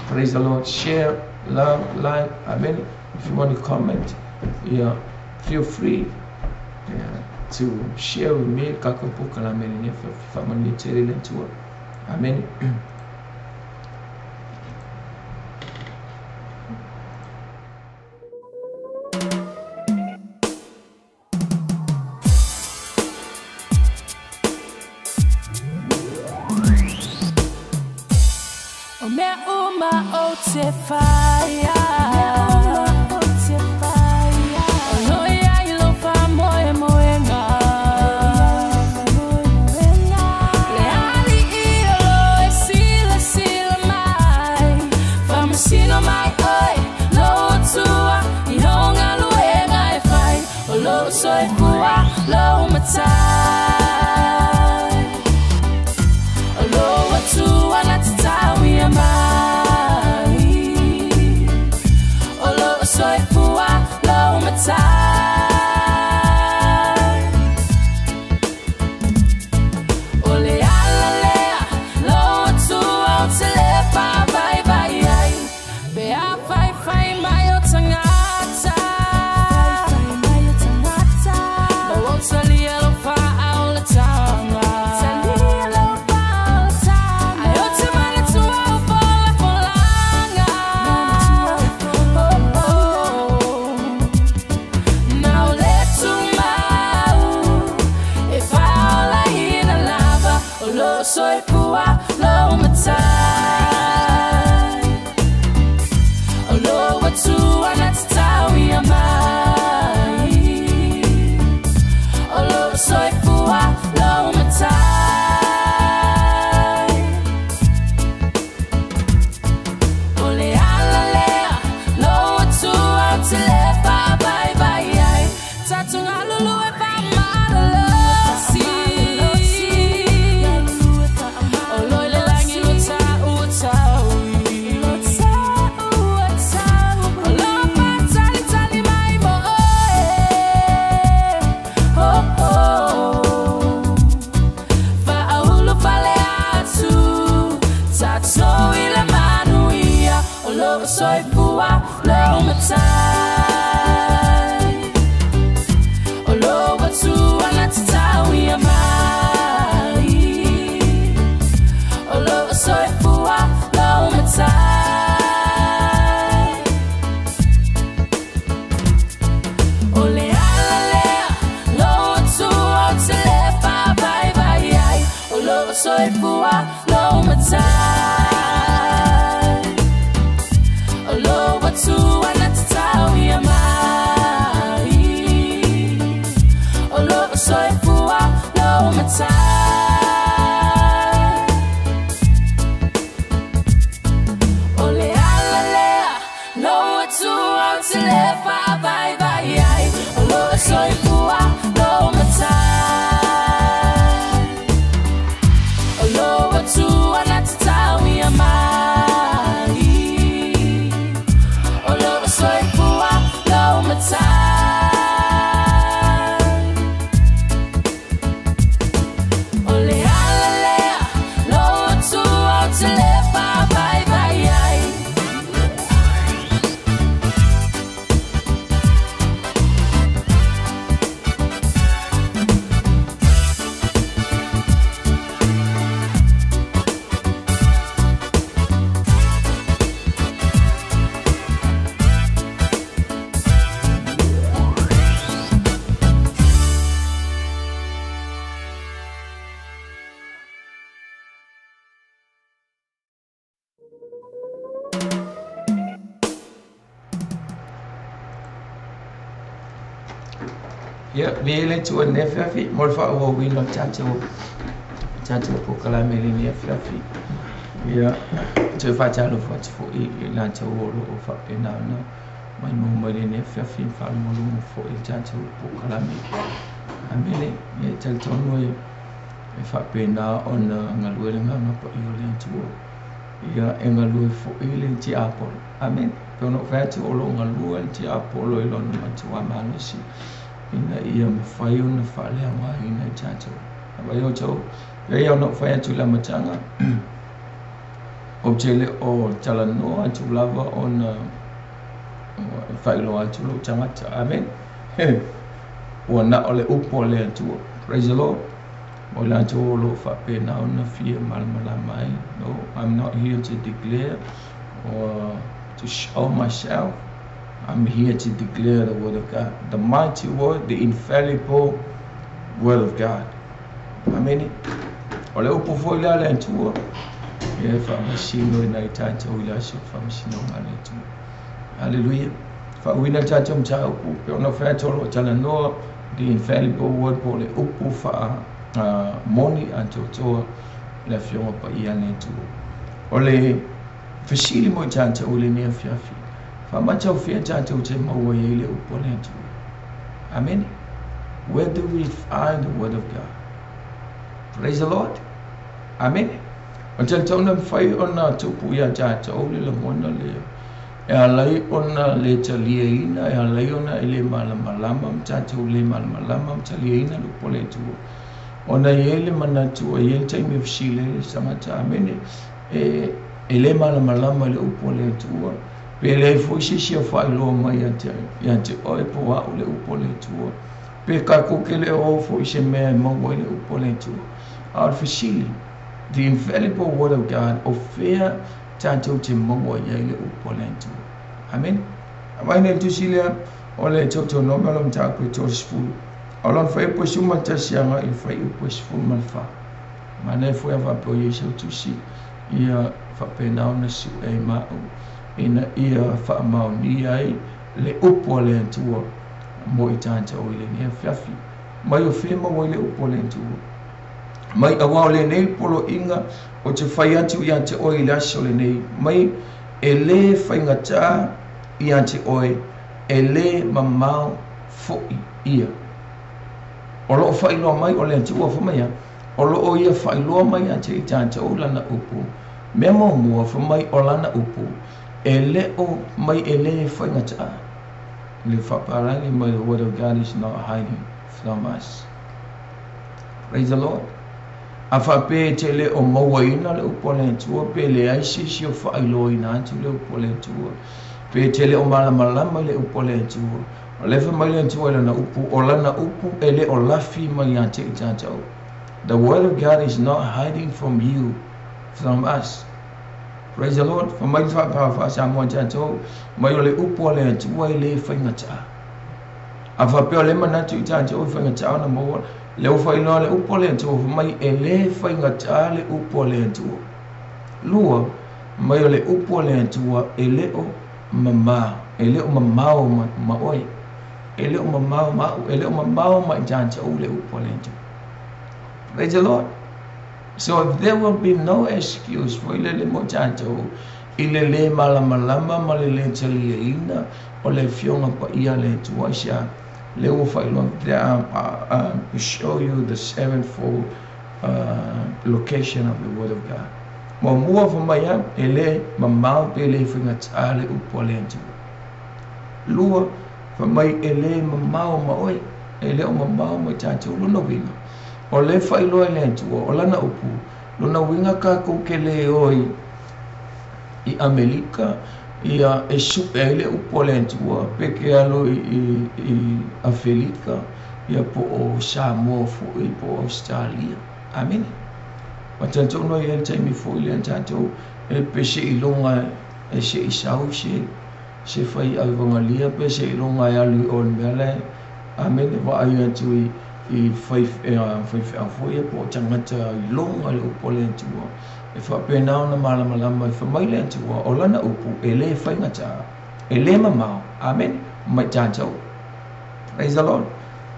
Praise the Lord. Share, love, like. Amen. If you want to comment, yeah, feel free to share with me. Kako pokalami le fafi. Family tere to. Amen. Ya, biele tu ne fiafi, mol fa o wilo chacho po kala meli ne fiafi. Ya, tu fa chalo fa fo I la cho lo fa pena no. Mai mo meli ne fiafi fa mo lo fo I chacho po kala meli. Amele, ye chal tono e fa pena on ngalwe nga pa I le tu. Ya engalwe fo I le ti apol. Amen. Kono fa tu lo ngalwe ti apol lo no tu amanosi. Ina ia mawhai o na whale ama ina I tātou. Awa o tau, rei au nok whai atu la matanga. O tele o tala noa atu lava o na whailo atu lo tangata. Amen. Ua na ole upo le atu. Praise the Lord. O le atu o lo whapena o na fia malamala mai. No, I'm not here to declare or to show myself. I'm here to declare the word of God, the mighty word, the infallible word of God. Amen. Ole upo foi la le tua. E fa masino na itata ila so fa masino ngale tu. Hallelujah. Fa wina tata mta upo pe ona fa tolo tala no the infallible word po le upo fa moni antoto la fioma pa ia ne tu. Ole fasili mo tata ule ne fiafi. Famacha ufia tata uche maua ile upole tu. Amen. Where do we find the word of God? Praise the Lord. Amen. Until tona fai ona tupu ya tata ule le mona le. E alai ona le talia ina, e alai ona ile malamalama mtata ule malamalama mtalia ina upole tu. Ona yele manatu yele taimi fshile samata. Amen. Ile malamalama le upole tu. Pele fushi shia failo mai yante oi po wa ule upole tuo. Pe ka kukele o fushi me mo ile upole tuo. Artificially, the infallible word of God of fear tanto te mo ile upole tuo. Amen. Amaine tu silia ole toto no malom ta ko to school. Alon fa po shuma ta sianga il fa po school malfa. Mane fo ya va po yesu tu si. Ia fa pena ona si e ma ina ia whaamauni ai le upo le antua mo I tāta o ile ni fiafi. Mai o whima o ile upo le antua. Mai awao le nei polo inga o te whai atu I ante oi le aso le nei. Mai e le whaingata I ante oi e le mamau fo'i ia. O loo whailoa mai o le antua whamaya. O loo ia whailoa mai ante I tāta o lana upo. Mea mo mua whamai o lana upo. Ele o mai ele whaingata. Le whaparangi mai the word of God is not hiding from us. Praise the Lord. A whape te le o maua ina le upole tua. Pe le aisi si o whailo ina atu le upole tua. Pe te le o malamalama le upole tua. O lefa mai le tua lana upu. O lana upu ele o lafi mai ate I tātou. The word of God is not hiding from you, from us. Praise the Lord. For my fa sa mo tanto mai le upo le tua le whaingata. A fa pe le manatu I tanto o whaingata na mo le o whaino le upo le tua mai e le whaingata le upo le tua. Lua mai le upo le tua e le o mama e le o mamao ma oi. E le o mamao ma e le o mamao ma tanto o le upo le tua. Praise the Lord. So there will be no excuse for ile mo tanto ile le malamalama malele talia ina o le fionga pa ia le tuasia le o failo to show you the sevenfold location of the word of God. Mo mua fa maya ele mamau pele finga tale upolento. Lua fa mai ele mamau ma oi ele o mamau ma tanto lo no vinga. O le failo elentu o lana upu luna winga ka ko kele oi I Amerika ia e supele upolentu peke alo I Afrika ia po o Samoa fo I po Australia. Amen. Watanto no ia taimi fo ile tanto e pese ilonga e se isau se fai alvangalia pese ilonga ia lu on mele. Amen. Va ia tu I fai foi po tangata longa le upolento e fa pena na malamalama fa mai le tu o lana upu ele fai ngata ele mamau. Amen. Mai tanto. Praise the Lord.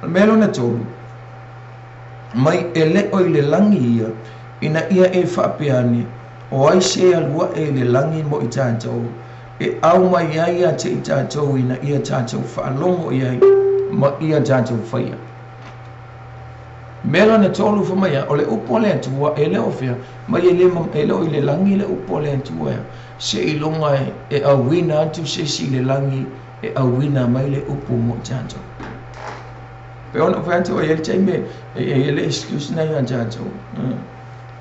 melo na tolu mai ele o le langi ia ina ia e whaapeani o ai se alua e le langi mo i tātou e au mai ai a te i tātou ina ia tātou whaalongo iai ma ia tātou whaia mela na tolu whamaya o le upo le atua e le ofia mai e le o i le langi le upo le atua se i longa e awina atu se si le langi e awina mai le upo mo tātou pe ona whantu e le taime e le excuse nei a tātou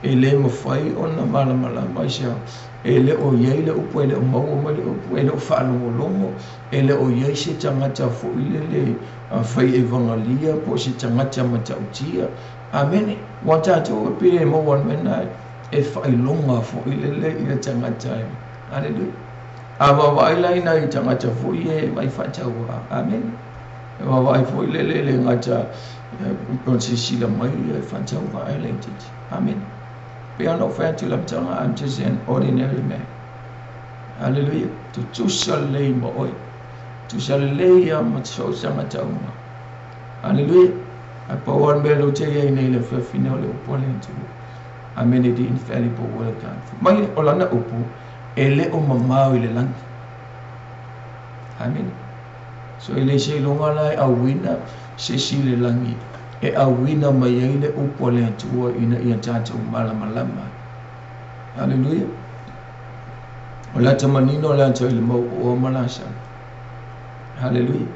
e le mawhai ona malamala mai sia e le o iei le upo e le o maua mai le upo e le o whaalongolongo e le o iei se tangata fo i le whai e vangalia po se tangata matautia amene wa tātou e pire mo wan mena e whailonga fo i le i le tangata hallelujah awa wailai na i tangata fo i e mai whataua amene e wawai fo i le ngata o se sila mai e whataua ai le titi amene Pe ano whātu lamtanga, I'm just an ordinary man. Hallelujah. Tu salei mo oi. Tu salei a matso sanga taunga. Hallelujah. A pawan belo te ye nei le whawhina le upole tu. Amen di infallible word God. Mai o lana upu, e le o mamau i le langi. Amen. So ele se longa lai a wina, se si le langi. E awina mai ai le upo le atua ina ia tātou malamalama. Hallelujah. O la tamanino le atua i le mau o malasa. Hallelujah.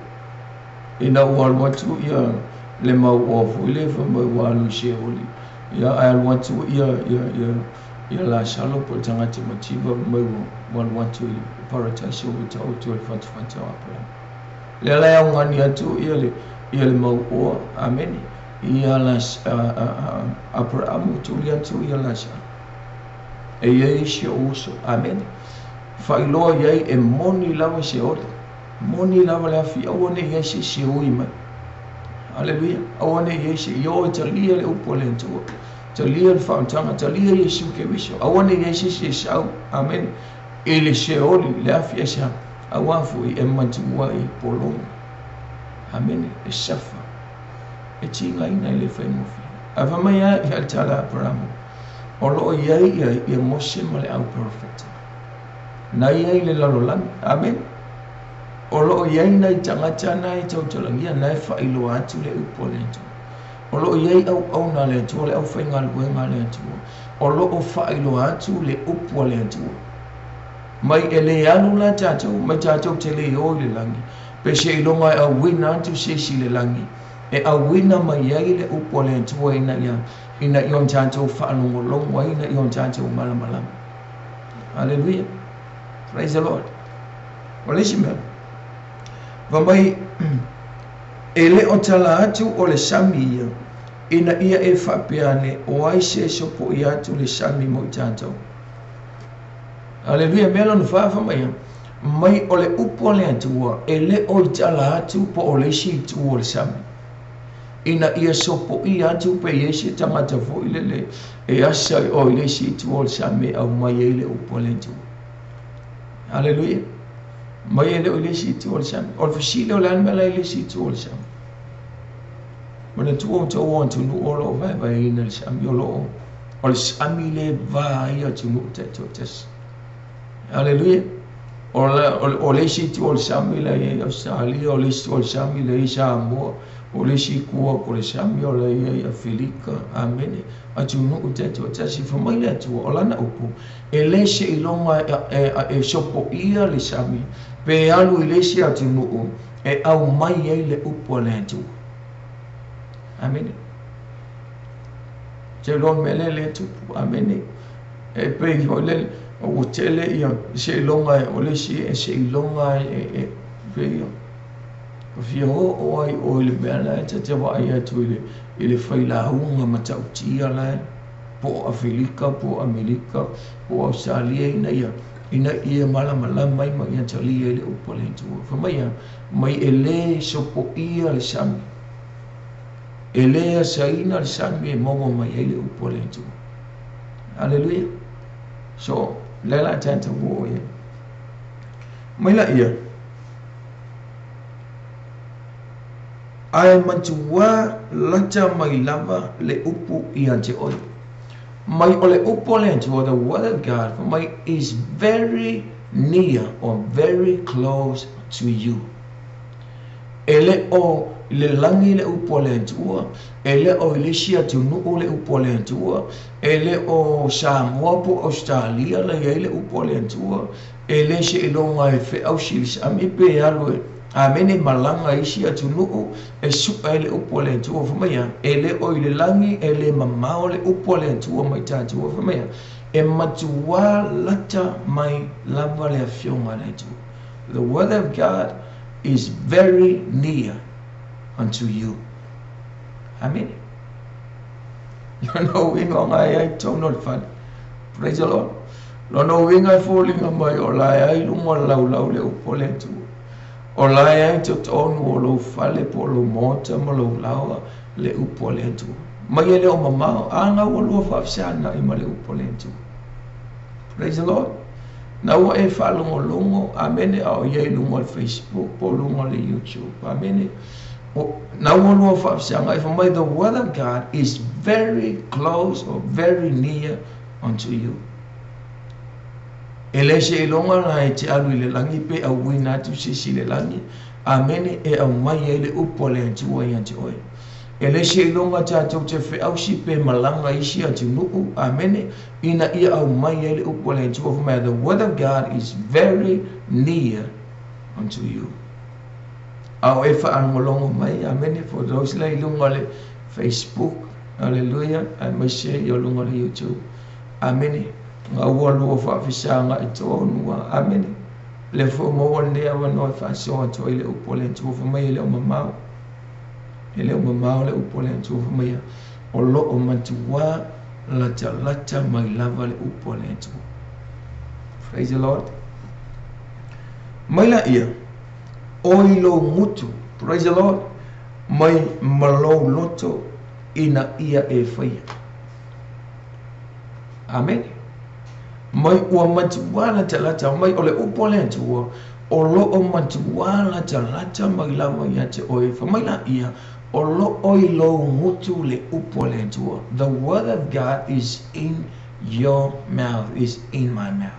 Ina ual watu ia le mau o fu le fa mai walu se oli. Ia al watu ia la salo po tangati motiva mai wan watu i paratasi o ta o tu le fatu apra. Le la au ngani atu ia le mau o amen. Ia las Abraham tulian tu ia las e ia se uso amen failo ia e moni lava se ora moni lava la fi one ia se uima hallelujah one ia se yo talia le upolento talia fa tanga talia yesu ke viso one ia se sau amen ele se oli la fi esa awafu e mantu wa e polong amen e safa e tinga ina le fai mofi ava mai a i altala Abraham o lo iai ia mose ma le au perfect na iai le lalolan amen o lo iai na i tangata na i tautolangia na e whailo atu le upolentu o lo iai au na le atu le au whainga luenga le atu o lo o whailo atu le upolentu mai e le anu la tātou mai tātou te le o le langi pe se ilonga e au wina atu se si le langi e awina mai ai le upole tua ina ion tātou whaanongolongo ina ion tātou malamalama. Hallelujah. Praise the Lord. Wale si mea. Vamai e le o tala atu o le sami ia ina ia e whapeane o ai se sopo i atu le sami mo i tātou. Hallelujah. Mea lona whaafamai mai o le upole atua e le o i tala atu po o le si tu o le sami. Ina ia sopo i atu pe yesi tangata fo i le e asa o i le si tu o le sami au mai e le upole tu. Hallelujah. Mai e le o i le si tu o le sami. O le fasile o le anmela i le si tu o le sami. Mana tu o tau o antu nu o lo vai ina le sami o lo o le sami le vai atu nu te to tes. Hallelujah. O le si tu o le sami le e Australia o le si tu o le sami le i Samoa. O le si kua ko le sami o le ia Filika amene atu no te to tasi famile atu o lana upu e le se ilonga e sopo ia le sami pe alu i le si atu no e au mai ai le upu le atu amene te lon mele le tu amene e pe o le o tele ia se ilonga o le si e se ilonga e pe Fia o ai o le bela te wai atu i le whaila unga matautia lai po a Filika, po Amerika, po Australia ina ia malamala mai ma ia talia le upolentu. Whamaya mai e le sopo ia le sami. E le saina le sami e momo mai e le upolentu. Hallelujah. So, lela tanta wo ia. Mai la ia. ai matua lata mai lava le upu I ante oi. Mai ole upo le ante, the word of God for mai is very near or very close to you. Ele o le langi le upo le antua, ele o ilisia tu nuu le upo le antua, ele o Samoa po Australia le upo le antua, ele se ilonga e fe au silis amipe alwe, amene malanga isia tu nuu e supa ele upo le antua fumaya, ele o ile langi ele mamao le upo le antua mai tatua fumaya, e matua lata mai lava le afionga le antua. The word of God is very near unto you. Amen. You know, we go I told not fun. Praise the Lord. No, no, we are falling on my olai. I don't want lau le upolentu. Olai I took on wolo fale polo mota malo lawa le upolentu. Mayele o mama anga wolo fafsana imale upolentu. Praise the Lord. Now e falungo lungo amene au ye lungo Facebook po lungo le YouTube amene now one of us the word of God is very close or very near unto you. Elese ilonga na eti alu ile langi pe au wina tu sisi le langi amene e au maye le upole anti wai anti oi. Elese ilonga tato te fe au si pe malanga isi anti nuu amene ina ia au maye le upole anti oi. The word of God is very near unto you. Au e whaangolongo mai, amen, for those lai lunga le Facebook, hallelujah, and may share your lunga le YouTube, amen, ngā ua lua whawhisanga I tōnua, amen, le whamoa nea wanoa whasoa to ile upole ntu whamai le o mamau, ele o mamau le upole ntu whamai, o lo o mantua lata mai lava le upole ntu. Praise the Lord. Maila ia, oilo mutu, praise the Lord, mai malo loto ina ia e whaia. Amen. Mai ua matuala talata, mai ole upole antua, o lo o matuala talata mai lava ia te oi, whamaila ia, o lo oilo mutu le upole antua. The word of God is in your mouth, is in my mouth.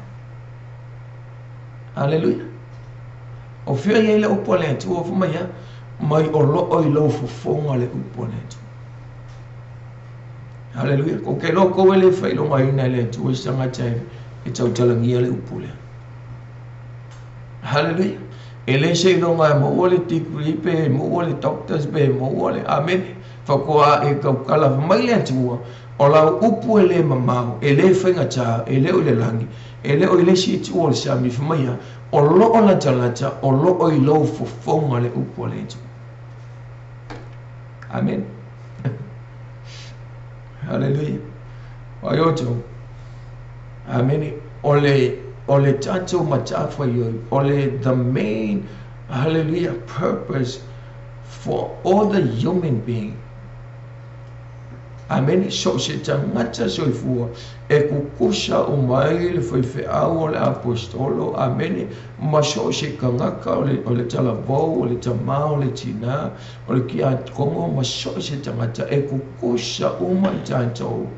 Hallelujah. O whia ia le upole antua, whamaya, mai o lo oilo fufonga le upole antua. Hallelujah. Ko ke lo ko le whailonga ina le antua, sanga tai, e tau talangia le upole. Hallelujah. Ele se longa mo ole tikri pe mo ole doctors pe mo ole amen. Fakoa e kaukala mai le antua. O la upu ele mamau, ele whenga tā, ele o le langi, ele o le si tu o le sami whamaya, o lo o la talata, o lo o I lo fofonga le upu le tu. Amen. Hallelujah. Waioto. Amen. Ole tato matafa yo. Ole the main, hallelujah, purpose for all the human being. Amen. So se tangata so ifua e kukusha o mai le foi fe au le apostolo. Amen. Ma so se kangaka ole talavo ole tamao ole tina ole kia kongo ma so se tangata e kukusha o mai tanto.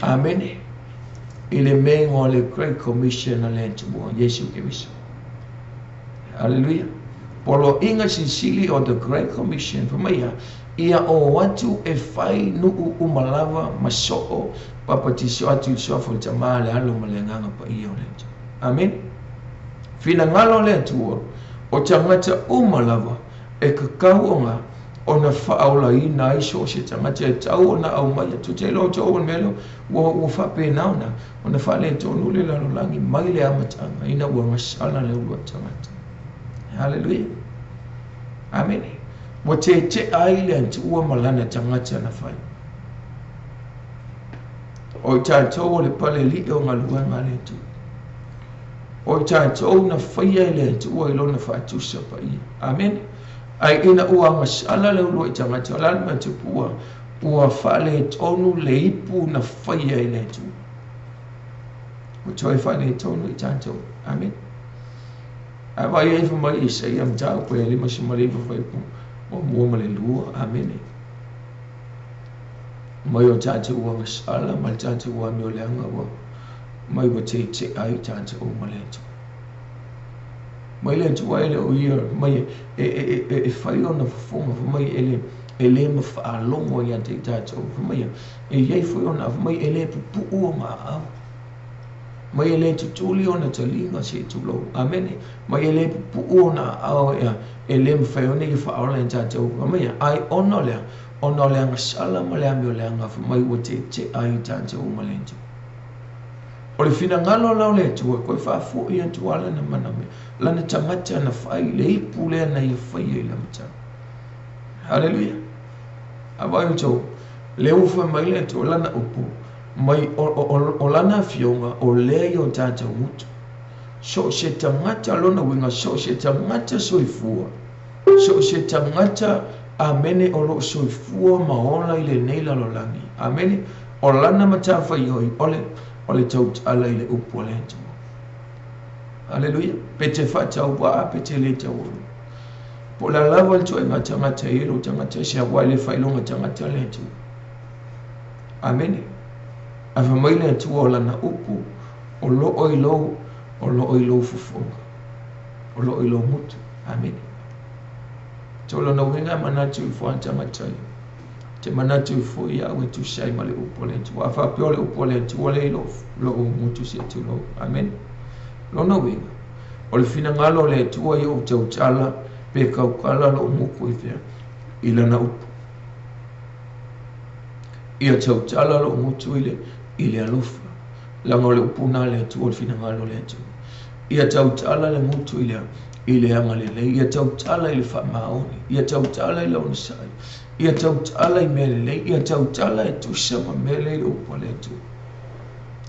Amen. Il est même dans le Great Commission à l'entour Yesu Christ. Alléluia. Pour le inga sisili o the Great Commission for me ia o watu e fai nu umalava masoo papatisio atu so for tamale alo malenganga pa ia lento. Amen. Fina ngalo lento o tangata umalava e kakaonga ona faaula ina iso se tangata tau na au mai tu te lo to melo wo fa pe nauna ona fa le to no le la langi mai le amatanga ina wo masala le wo tangata. Hallelujah. Amen. Wo te island wo malana tangata na fai o to le pale li o ngaluanga le tu o to na fai le tu o lo na fa tu sa pa. Amen. Ai ina ua masala le ulu tangata la ma te pua ua fale tonu le ipu na faia ile tu o toi fale tonu tanto. Amen. Ava ia fa mai isa ia mta ko ele ma simale fa pu o mua ma le lua. Amene. Mai o tātou ua ngasala, ma le tātou ua meo leanga ua. Mai wa te ai tātou ma le tu. Mai le tu ai le o ia, mai e whai o na whafonga, mai ele ma whaalongo ia te tātou, mai e iei whai o na, mai ele pupu o ngā au. Mai ele tutuli o na talinga se tulo. Amene. Mai ele pupu o na au ia, ele ma whai o na i whaola i tātou, mai ai ono lea, ono lea ngasala ma lea meo leanga, mai wa te ai tātou ma le tu. O le fina ngalo lau le tua, koe whaafu i antu ala na maname. Lana tangata na whai, le ipu lea na ia whai i la matang. Hallelujah. Awai uto, le ufa mai le tua, lana upu. Mai o lana fionga, o lea i o tātou mutu. So se tangata lona winga, so se tangata soifua. So se tangata amene o lo soifua maola i le neila lo langi. Amene, o lana matafa i hoi, ole tau ala ile upu ole tu. Hallelujah. Pete whatau wa, pete le tau olu. Po la lava tu e ngata ilo, tangata se awale whailonga tangata le tu. Amen. Afa maile tu ola na upu, o lo oilo fufonga. O lo oilo mutu. Amen. Tolo na winga manatu ifo tangata ilo. Te manatu fo ia we tu shai male upole tu afa piole upole tu ole lo mutu se tu lo. Amen. Lo no winga o le fina ngalo le tu o yo te utala pe ka kala lo muku ife ila na upu ia te utala lo mutu ile alofa la ngole upuna le tu o le fina ngalo le tu ia te utala le mutu ile angale le ia te utala ile fa maoni ia te utala ile onisai ia tautala i mele, ia tautala e tu sama mele i upo le tu.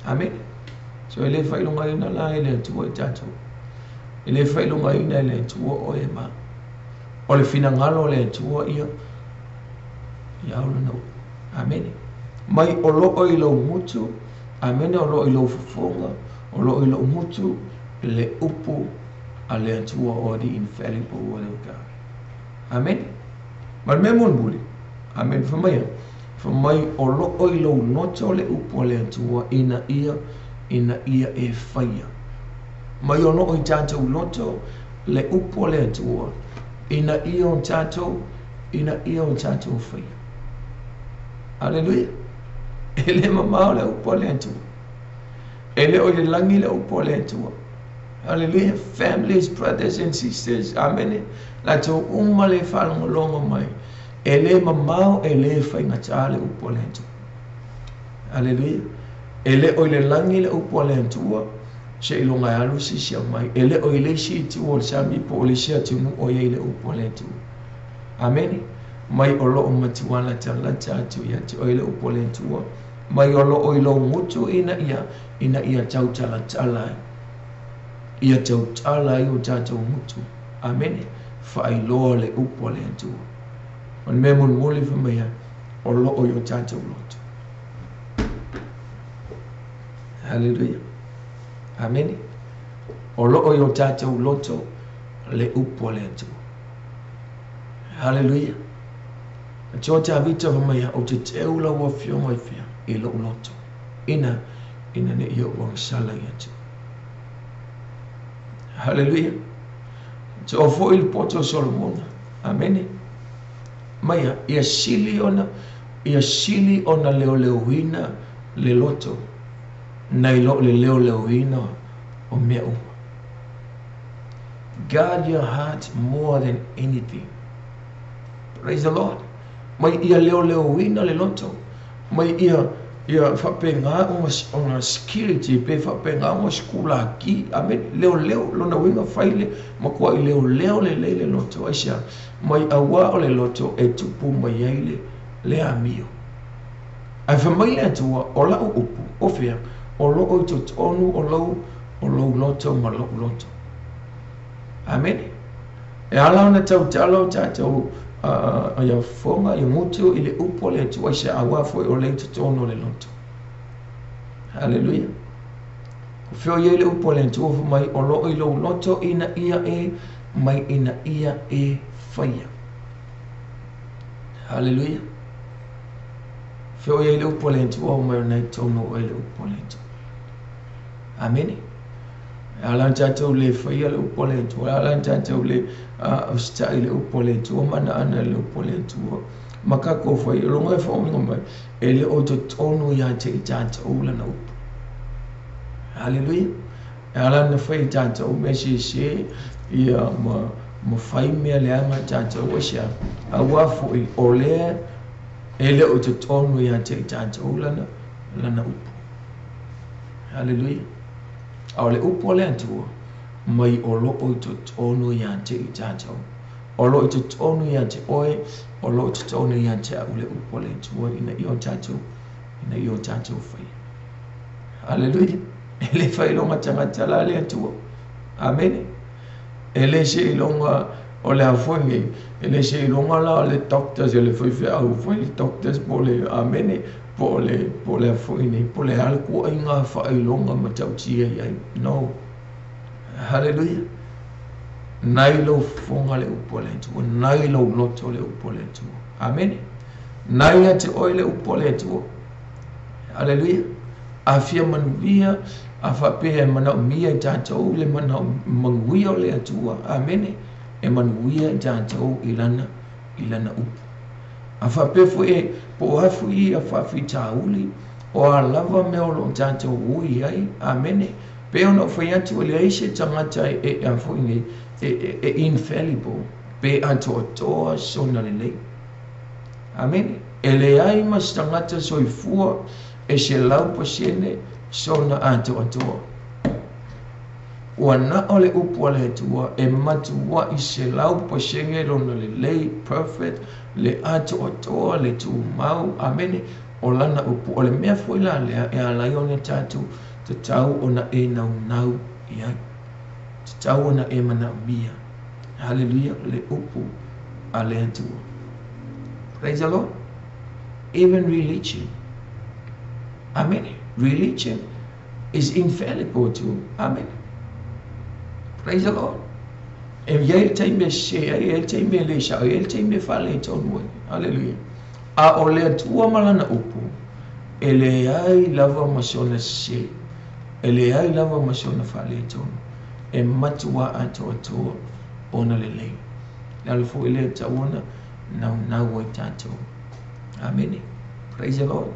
Amen. So ele whailunga ina la ele tu o tatou. Ele whailunga ina ele tu o e ma. O le fina ngalo le tu o ia. Ia ula nau. Amen. Mai o loo i lo mutu. Amen. O loo i lo fufonga. O loo i lo mutu. Le upo a le tu o the infallible word of God. Amen. Mal memon buli. Amen. For my olo oilo noto le upole tua ina ia e fire. Mai ono o tato noto le upole tua ina ia o tato fire. Hallelujah. Ele mamao le upole tua. Ele o le langi le upole tua. Hallelujah. Families, brothers and sisters. Amen. La to umale falong longo mai. Ele mamau ele fai ngatale upolento. Hallelujah. Ele oile langi le upolento. Se ilonga alu si sia mai. Ele oile si ti o sami po ole sia ti mu o ile upolento. Amen. Mai olo o matiwana talata tu ya ti oile upolento. Mai olo oilo mutu ina ia tau talata. Ia tau tala i o tātou mutu. Amen. Whai loa le upo le antua. On me mun mole wha mea o loo i o tātou loto. Hallelujah. Amen. O loo i o tātou loto le upo le antua. Hallelujah. Tō tā vita wha mea o te teula wa whionga i whia i loo loto. Ina ne i o wang sala i antua. Hallelujah. So ofo il poto Solomon. Amen. Maya ia sili ona leo le loto. Na ilo le leo o mea uma. Guard your heart more than anything. Praise the Lord. Mai ia leo le loto. Mai ia whapenga o security pe whapenga o skula ki. Amen. Leo lona winga whaile makua i leo le loto aisia. Mai awa o le loto e tupu mai aile le amio. Ai whamai le atua o lau upu o whea o loo i tonu o lau loto ma lau loto. Amen. E ala na tau talo tātou ia fonga ia mutu i le upo le atua aisia awa foi o le tonu le loto. Hallelujah. Fio ye le upo le atua mai o loo i lau loto ina ia e mai ina ia e fire. Hallelujah. Feo ye le upole tu o mai na tono o le upole tu. Amen. Alan tatou le fai le upole tu. Alan tatou le stai le upole tu. Mana ana le upole tu. Maka ko fai longa fo ngoma ele o to tono ya te tatou la no. Hallelujah. Alan na fai tatou me se ia ma fai me le anga tatou o sia. Awa fo I ole ele o te tono ya te tatou la na upo. Hallelujah. Au le upo le antua mai o lo o te tono ya te tatou. O lo te tono ya te oe, o lo te tono ya te au le upo le antua ina I o tatou fai. Hallelujah. Ele fai longa tangata la le antua. Amen. Ele se ilonga o le afongi, ele se ilonga la le doctors, ele foi au foi le doctors pole, amen, pole afongi, pole alku inga fa ilonga matautia ia, no. Hallelujah. Nailo fonga le upole tu, nailo noto le upole tu, amen. Naila te oile upole tu, hallelujah. Afia manuia, afape mana mia tatou le mana manguia le atua, amen. E manuia tatou ilana upu. Afape foi po afu I afafi tauli o alava me o lo tatou ui ai, amen. Pe ono foi atu le aise tangata afu e infallible pe atu toa sona le. Amen. Ele ai mas tangata soifua e se lau pasene sona atu atoa. Wana ole upu ale tua e matua I se lau pasene lona le lei perfect le atu atoa le tu mau, amen. O lana upu ole mea foi la lea e alai one tatu te tau ona e nau ia. Te tau ona e mana mia. Hallelujah. Le upu ale atua. Praise the Lord. Even religion. Amen. Religion is infallible too. Amen. Praise the Lord. If you take me share, you take me le share, you take me fale tonwe. Hallelujah. A ole tua malana upu. Ele ai lava masona she. Ele ai lava masona fale ton. E matua ato ona lele. Lalfo ele tawana na waitato. Amen. Praise the Lord.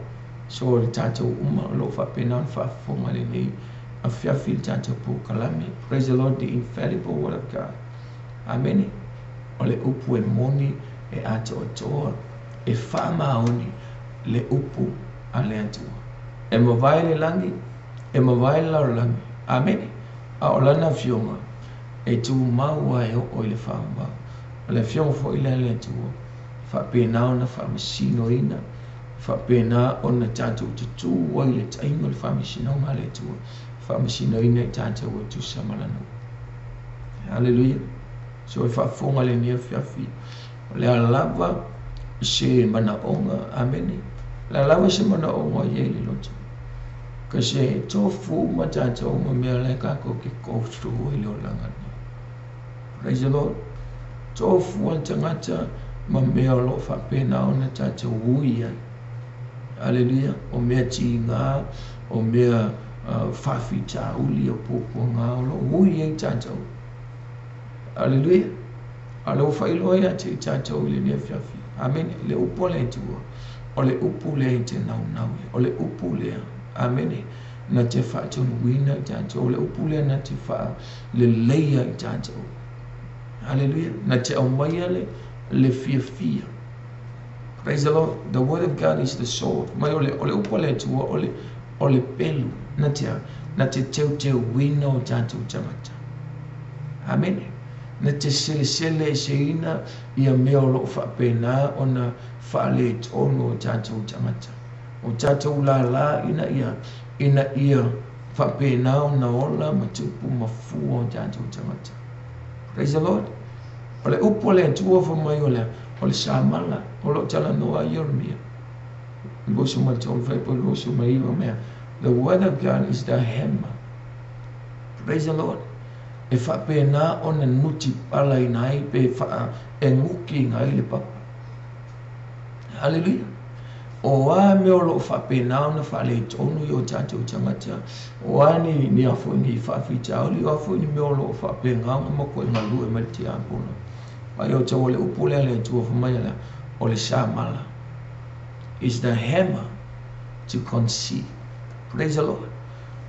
So le tatou lo fa pena fa fonga le nei a fiafil tatou po kalame. Praise the Lord, the infallible word of God. Amen. Ole upu e moni e ato atoa e fama oni le upu ale atua. E mawai le langi, e mawai la langi. Amen. A olana fionga e tu maua e o le fama. Le fionga fo ile ale atua. Fa pena ona fa masino ina. Fa pena ona tatou tutu wai le tainga le fa masino ngale atua. Fa masino ina tatou o tu samalano. Hallelujah. So if I fonga le nia fiafi, le alava se mana onga, amen. Le alava se mana onga ye le loto. Kasi tofu matata onga mea le kako ke koftu ile olangana. Praise the Lord. Tofu antangata ma mea lo fa pena ona tata uia. Hallelujah. O mea tinga, o mea fafita uli o popo nga o lo uia tata. Hallelujah. Alo failo ya te tatou le ne fiafi. Amen. Le upo le tua. O le upu le te nau. O le upu le. Amen. Na te fa tu wina tatou. O le upu le na te fa le leia tatou. Hallelujah. Na te omaya le fiafia. Praise the Lord. The word of God is the sword. Mai o le upo le tua o le pelu. Na te teu wina o tatou tamata. Amen. Na te sele seina ia mea lo fa pena ona fa le tono tatou tamata. O tatou la ina ia fa pena ona ola matupu mafu o tatou tamata. Praise the Lord. Ole upo le tua fa mai ole samala ole tala noa Yeremia. Bosu matol fa po bosu mai mea. The word of God is the hammer. Praise the Lord. E fa pena ona nuti pala inai pe fa e nguki ngai le papa. Hallelujah. O a me o lo whapena na whale tonu i o tātou tangata. O a ni afu ni whawhita o li afu ni me o lo whapenga o moko i ngā lue mai te apona. Mai o tau o le upule le tua whamaiala o le sāmala. Is the hammer to conceive. Praise the Lord.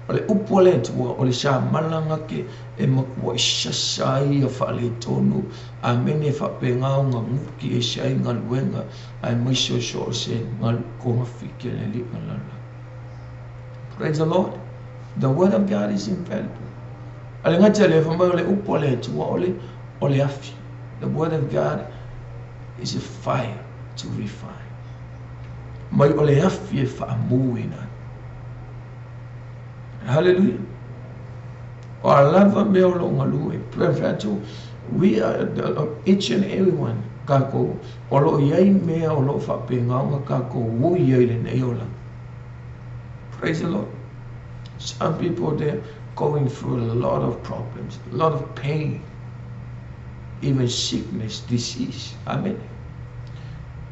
O le upule tua o le sāmala ngake e makua i sasai a whale tonu. A mene whapenga o ngā muki e shai ngā luenga. Ai mai so se ngā konga whike ne li malala. Praise the Lord. The word of God is infallible. Ale ngata le whamai o le upule tua o le afi. The word of God is a fire to refine. Mai o le afi e whaamuina. Hallelujah. O a lava me o lo ngalue. Perfecto. We are each and every one. Kako o lo iai mea o lo whapengaunga kako ui iai le nei ola. Praise the Lord. Some people they're going through a lot of problems, a lot of pain, even sickness, disease. Amen.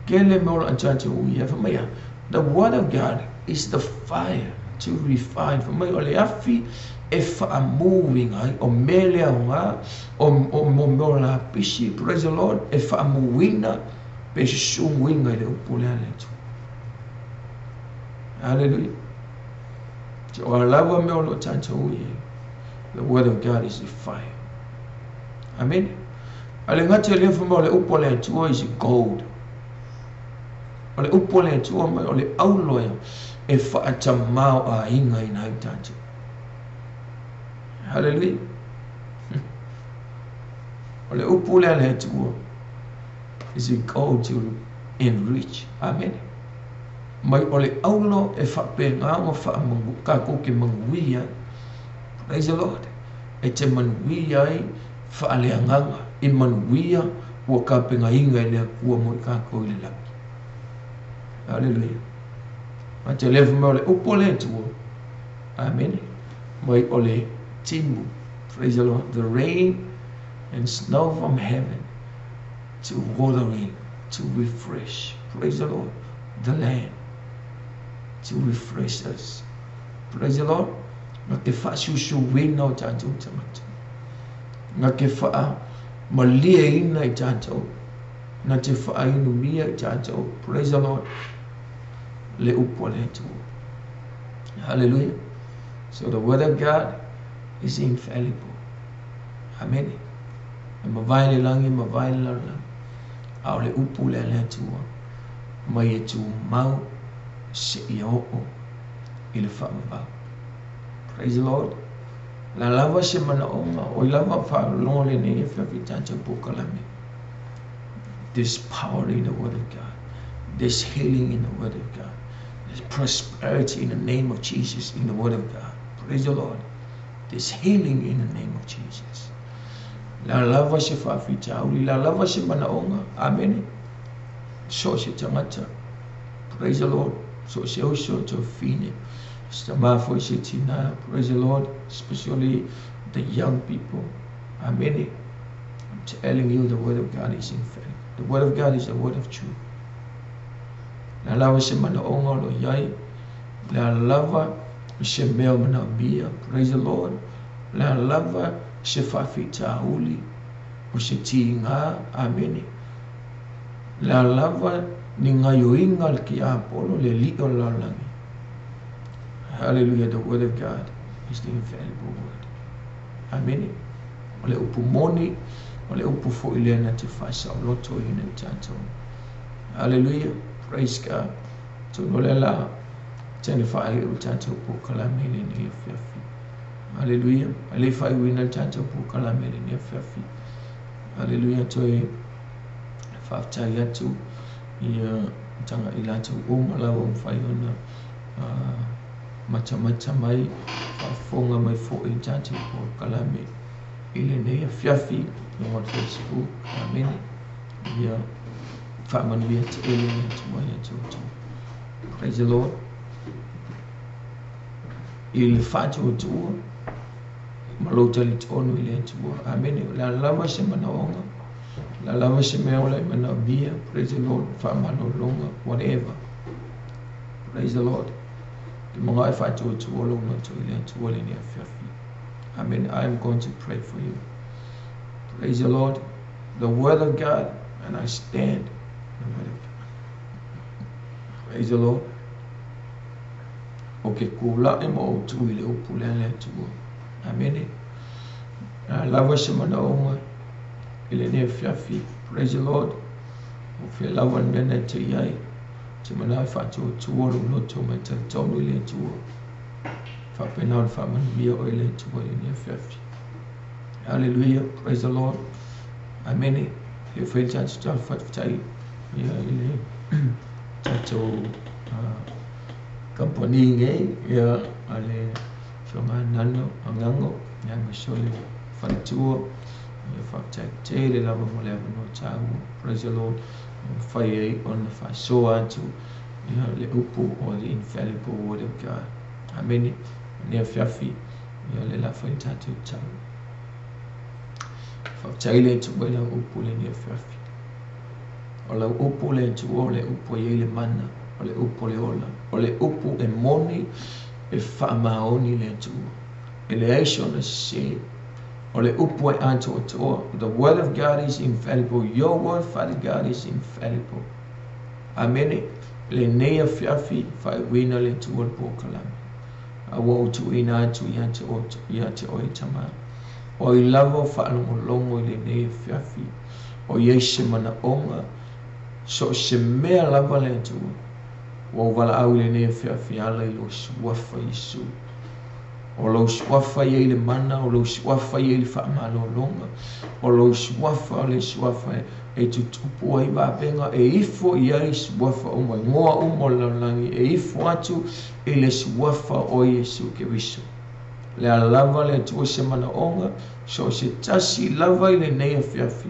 Kele me o la anchante ui ia whamaya. The word of God is the fire to refine. Whamai o le afi e whaamuwing ai o mele au ngā o mo la pisi. Praise the Lord. E whaamuwina pe sungwinga i le upule aletu. Hallelujah. So o alawa me o lo tanta ui. The word of God is the fire. Amen. Ale ngati le whamai o le upule aletu is gold. O le upule aletu o le auloia e whaatamau a inga i nai tanta. Hallelujah. Ole upule ale tua is it go to enrich. Amen. Mai ole aulo e whapenga o whaamangu kako ke manguia. Praise the Lord. E te manguia i whaaleanganga i manguia ua ka penga inga i lea kua mo i kako i le laki. Hallelujah. Ma te lefu me ole upule tua. Amen. Mai ole timu. Praise the Lord. The rain and snow from heaven to watering, to refresh. Praise the Lord. The land to refresh us. Praise the Lord. Nga ke wha susu wina o tātou tamata. Nga ke wha malia ina i tātou. Nga te wha inu mia i tātou. Praise the Lord. Le upo le tu. Hallelujah. So the word of God is infallible. Amen. Mavaile langi, mavaile langi. Au le upu le tua. Mai e tu mau se i o'o i le whamavau. Praise the Lord. La lava se mana onga. O I lava whaalonga le ne e whiawhitata pukalame. There's power in the word of God. There's healing in the word of God. There's prosperity in the name of Jesus in the word of God. Praise the Lord. There's healing in the name of Jesus. La lava se whawhitauri, la lava se manaonga. Amen. So se tangata. Praise the Lord. So se oso to fine. Stamafo se tina. Praise the Lord. Especially the young people. Amen. I'm telling you the word of God is infallible. The word of God is the word of truth. La lava se manaonga lo yai. La lava se mea mana bia. Praise the Lord. La lava se whawhita uli. O se tinga. Amen. La lava ni ngayo ingal ki apolo le li'o lalangi. Hallelujah. The word of God is the infallible word. Amen. O le upu moni. O le upu fo ilena te whaisa o loto ina tato. Hallelujah. Praise God. To nolela tene whae o tato po kalamele ni e whiawhi. Hallelujah. Ale whae wina tato po kalamele ni e whiawhi. Hallelujah. Toi whaftai atu ia tanga i lātou omala o mwhai ona mata mai whafonga mai fo i tātou po kalame ile nei a whiawhi on Facebook. Amen. Ia whamanuia te ele na tumai atu. Praise the Lord. Il whātua tua malota li tonu ile atua. Amen. La lama se manaonga La lava se mea ole mana via. Praise the Lord. Whamano longa. Whatever. Praise the Lord. Ki mga e whātua tuolo no to ile tuole ni a whiawhi. Amen. I am going to pray for you. Praise the Lord. The word of God. And I stand. Praise the Lord. Okay, kula e mo tu ile upulele tuo. Amen. Lava se mana onga ile ne whiawhi. Praise the Lord. O whia lawa nene te iai. Te mana e whātua tuolo no to me te tonu ile tuo. Whapena o whamanu mia o ile tuo ile ne whiawhi. Hallelujah. Praise the Lord. Amen. He whai church to whaitai. Ile tato company ngai ya ale shoma nano angango yang sole fantuo ya fakta tele la mo le no tau. Praise the Lord. Fire on the fire so to le upu or the infallible word of God. Amen. Ne fiafi ya le la fai tatu tau fakta ile tu bela upu le ne fiafi ola upu le tu ole upu ile mana ole upu le ola ole upu e moni e famaoni le tu elation is say ole upu e anto to. The word of God is infallible. Your word, Father God, is infallible. Amen. Le nea fiafi fa wina le tu ol pokalam awo tu ina tu yate o itama o ilavo fa longo le nea fiafi o yeshe mana onga so se mea lava le tu o vala au le ne fiafi ala i lo suafa Yesu o lo suafa ye le mana o lo suafa ye le whaamalo longa o lo suafa le suafa e tutupu ai wapenga e ifo i ai suafa o mai ngoa o mo langi e ifo atu e le suafa o Yesu ke wiso le lava le tu se mana onga so se tasi lava i le ne fiafi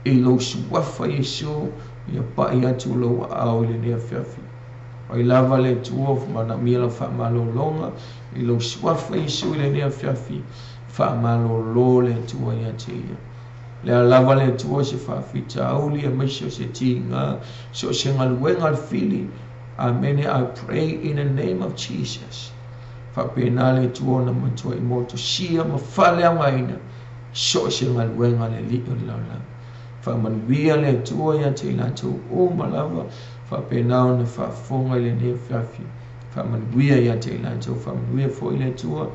e lo suafa Yesu ia pa ia tu lo au le ne fiafi o lava le tu of mana mila fa malo longa i lo swafa Yesu le ne fiafi fa malo lo le tu ia te le lava le tu se fa fita au le mai so se tinga so se ngal wengal fili. Amen. I pray in the name of Jesus. Fa penale tu ona matua i moto sia ma fale amaina so se ngal wengal le li la fa man via le tua ya te la tu o malava fa penao na fa fonga le ne fiafi fa man via ya te la tu fa man via fo le tua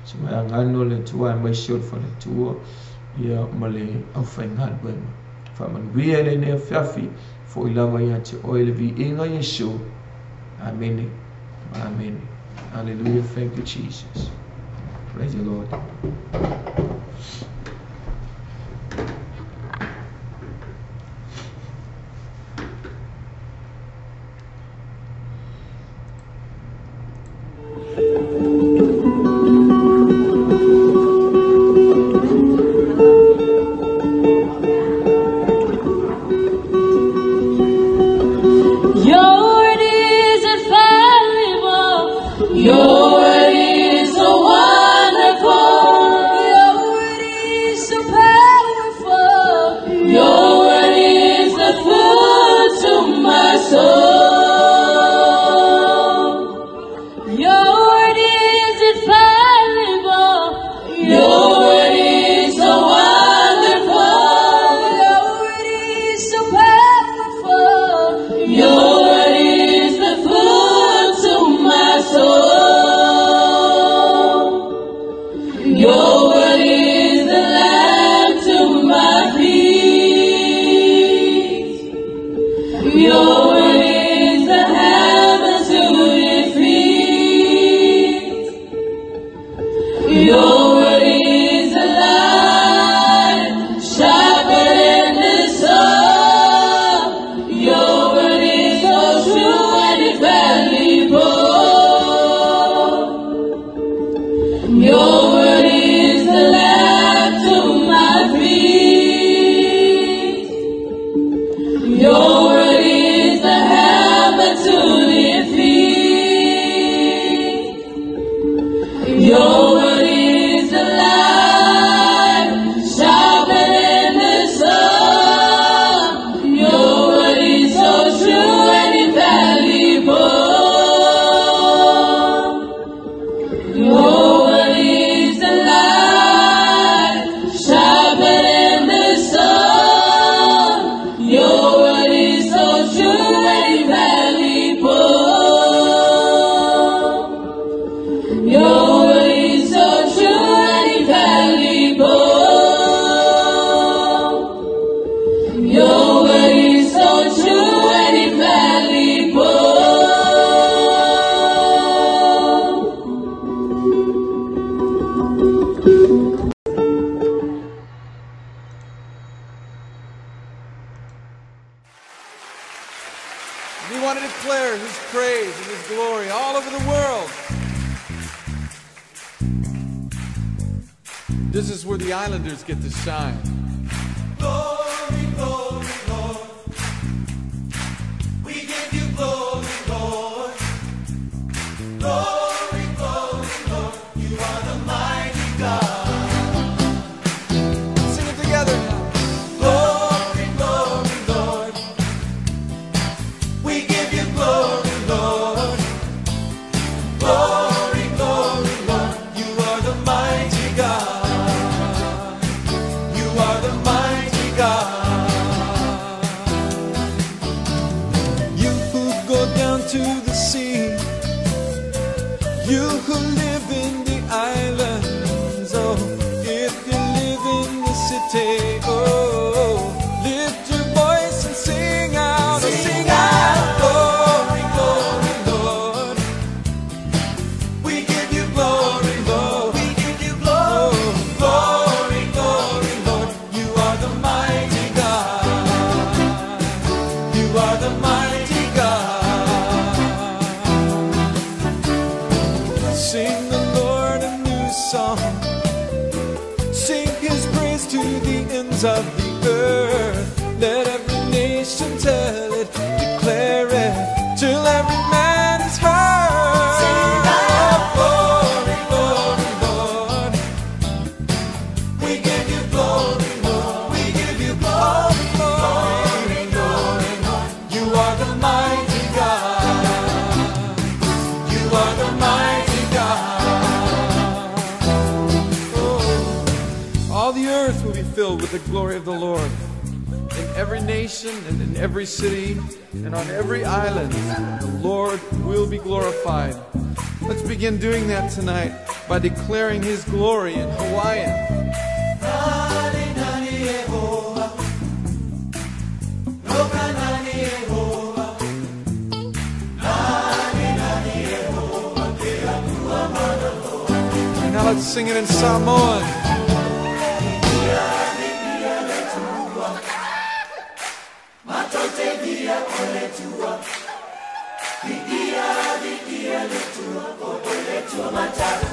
so ma ngano le tua mai short fa le tua ya male au fa ngal ben fa man via le ne fiafi fo lava ya te o le vi inga Yesu. Amen. Amen. Hallelujah. Thank you, Jesus. Praise the Lord. Your word is the food to my soul. glory all over the world. This is where the islanders get to shine. Glory, glory, Lord. We give you glory, Lord. Glory, glory, Lord. You are the mighty God. Sing it together now. Glory, glory, Lord. We give you glory, Lord. Glory, glory, Lord. You are the mighty God. You are the mighty God. You who go down to the sea, you who live in the islands, oh, if you live in the city, oh, lift your voice and sing out, oh, sing out, Glory, glory, Lord. We give you glory, Lord. We give you glory. Glory, glory, Lord. You are the mighty God. You are the mighty God. Sing the Lord a new song. Sing His praise to the ends of the earth. Let every nation tell it, declare it, till every man is heard. Sing out, glory, glory, Lord. We give you glory, Lord. We give you glory, glory, glory, Lord. You are the mighty God. You are the mighty God. Oh, all the earth will be filled with the glory of the Lord. In every nation and in every city and on every island, the Lord will be glorified. Let's begin doing that tonight by declaring His glory in Hawaiian. Nani, nani, Yehovah. Loka, nani, Yehovah. Nani, nani, Yehovah. Te akua manalo. And now let's sing it in Samoan. Matote via oletua. Vidia letua. Oletua matata.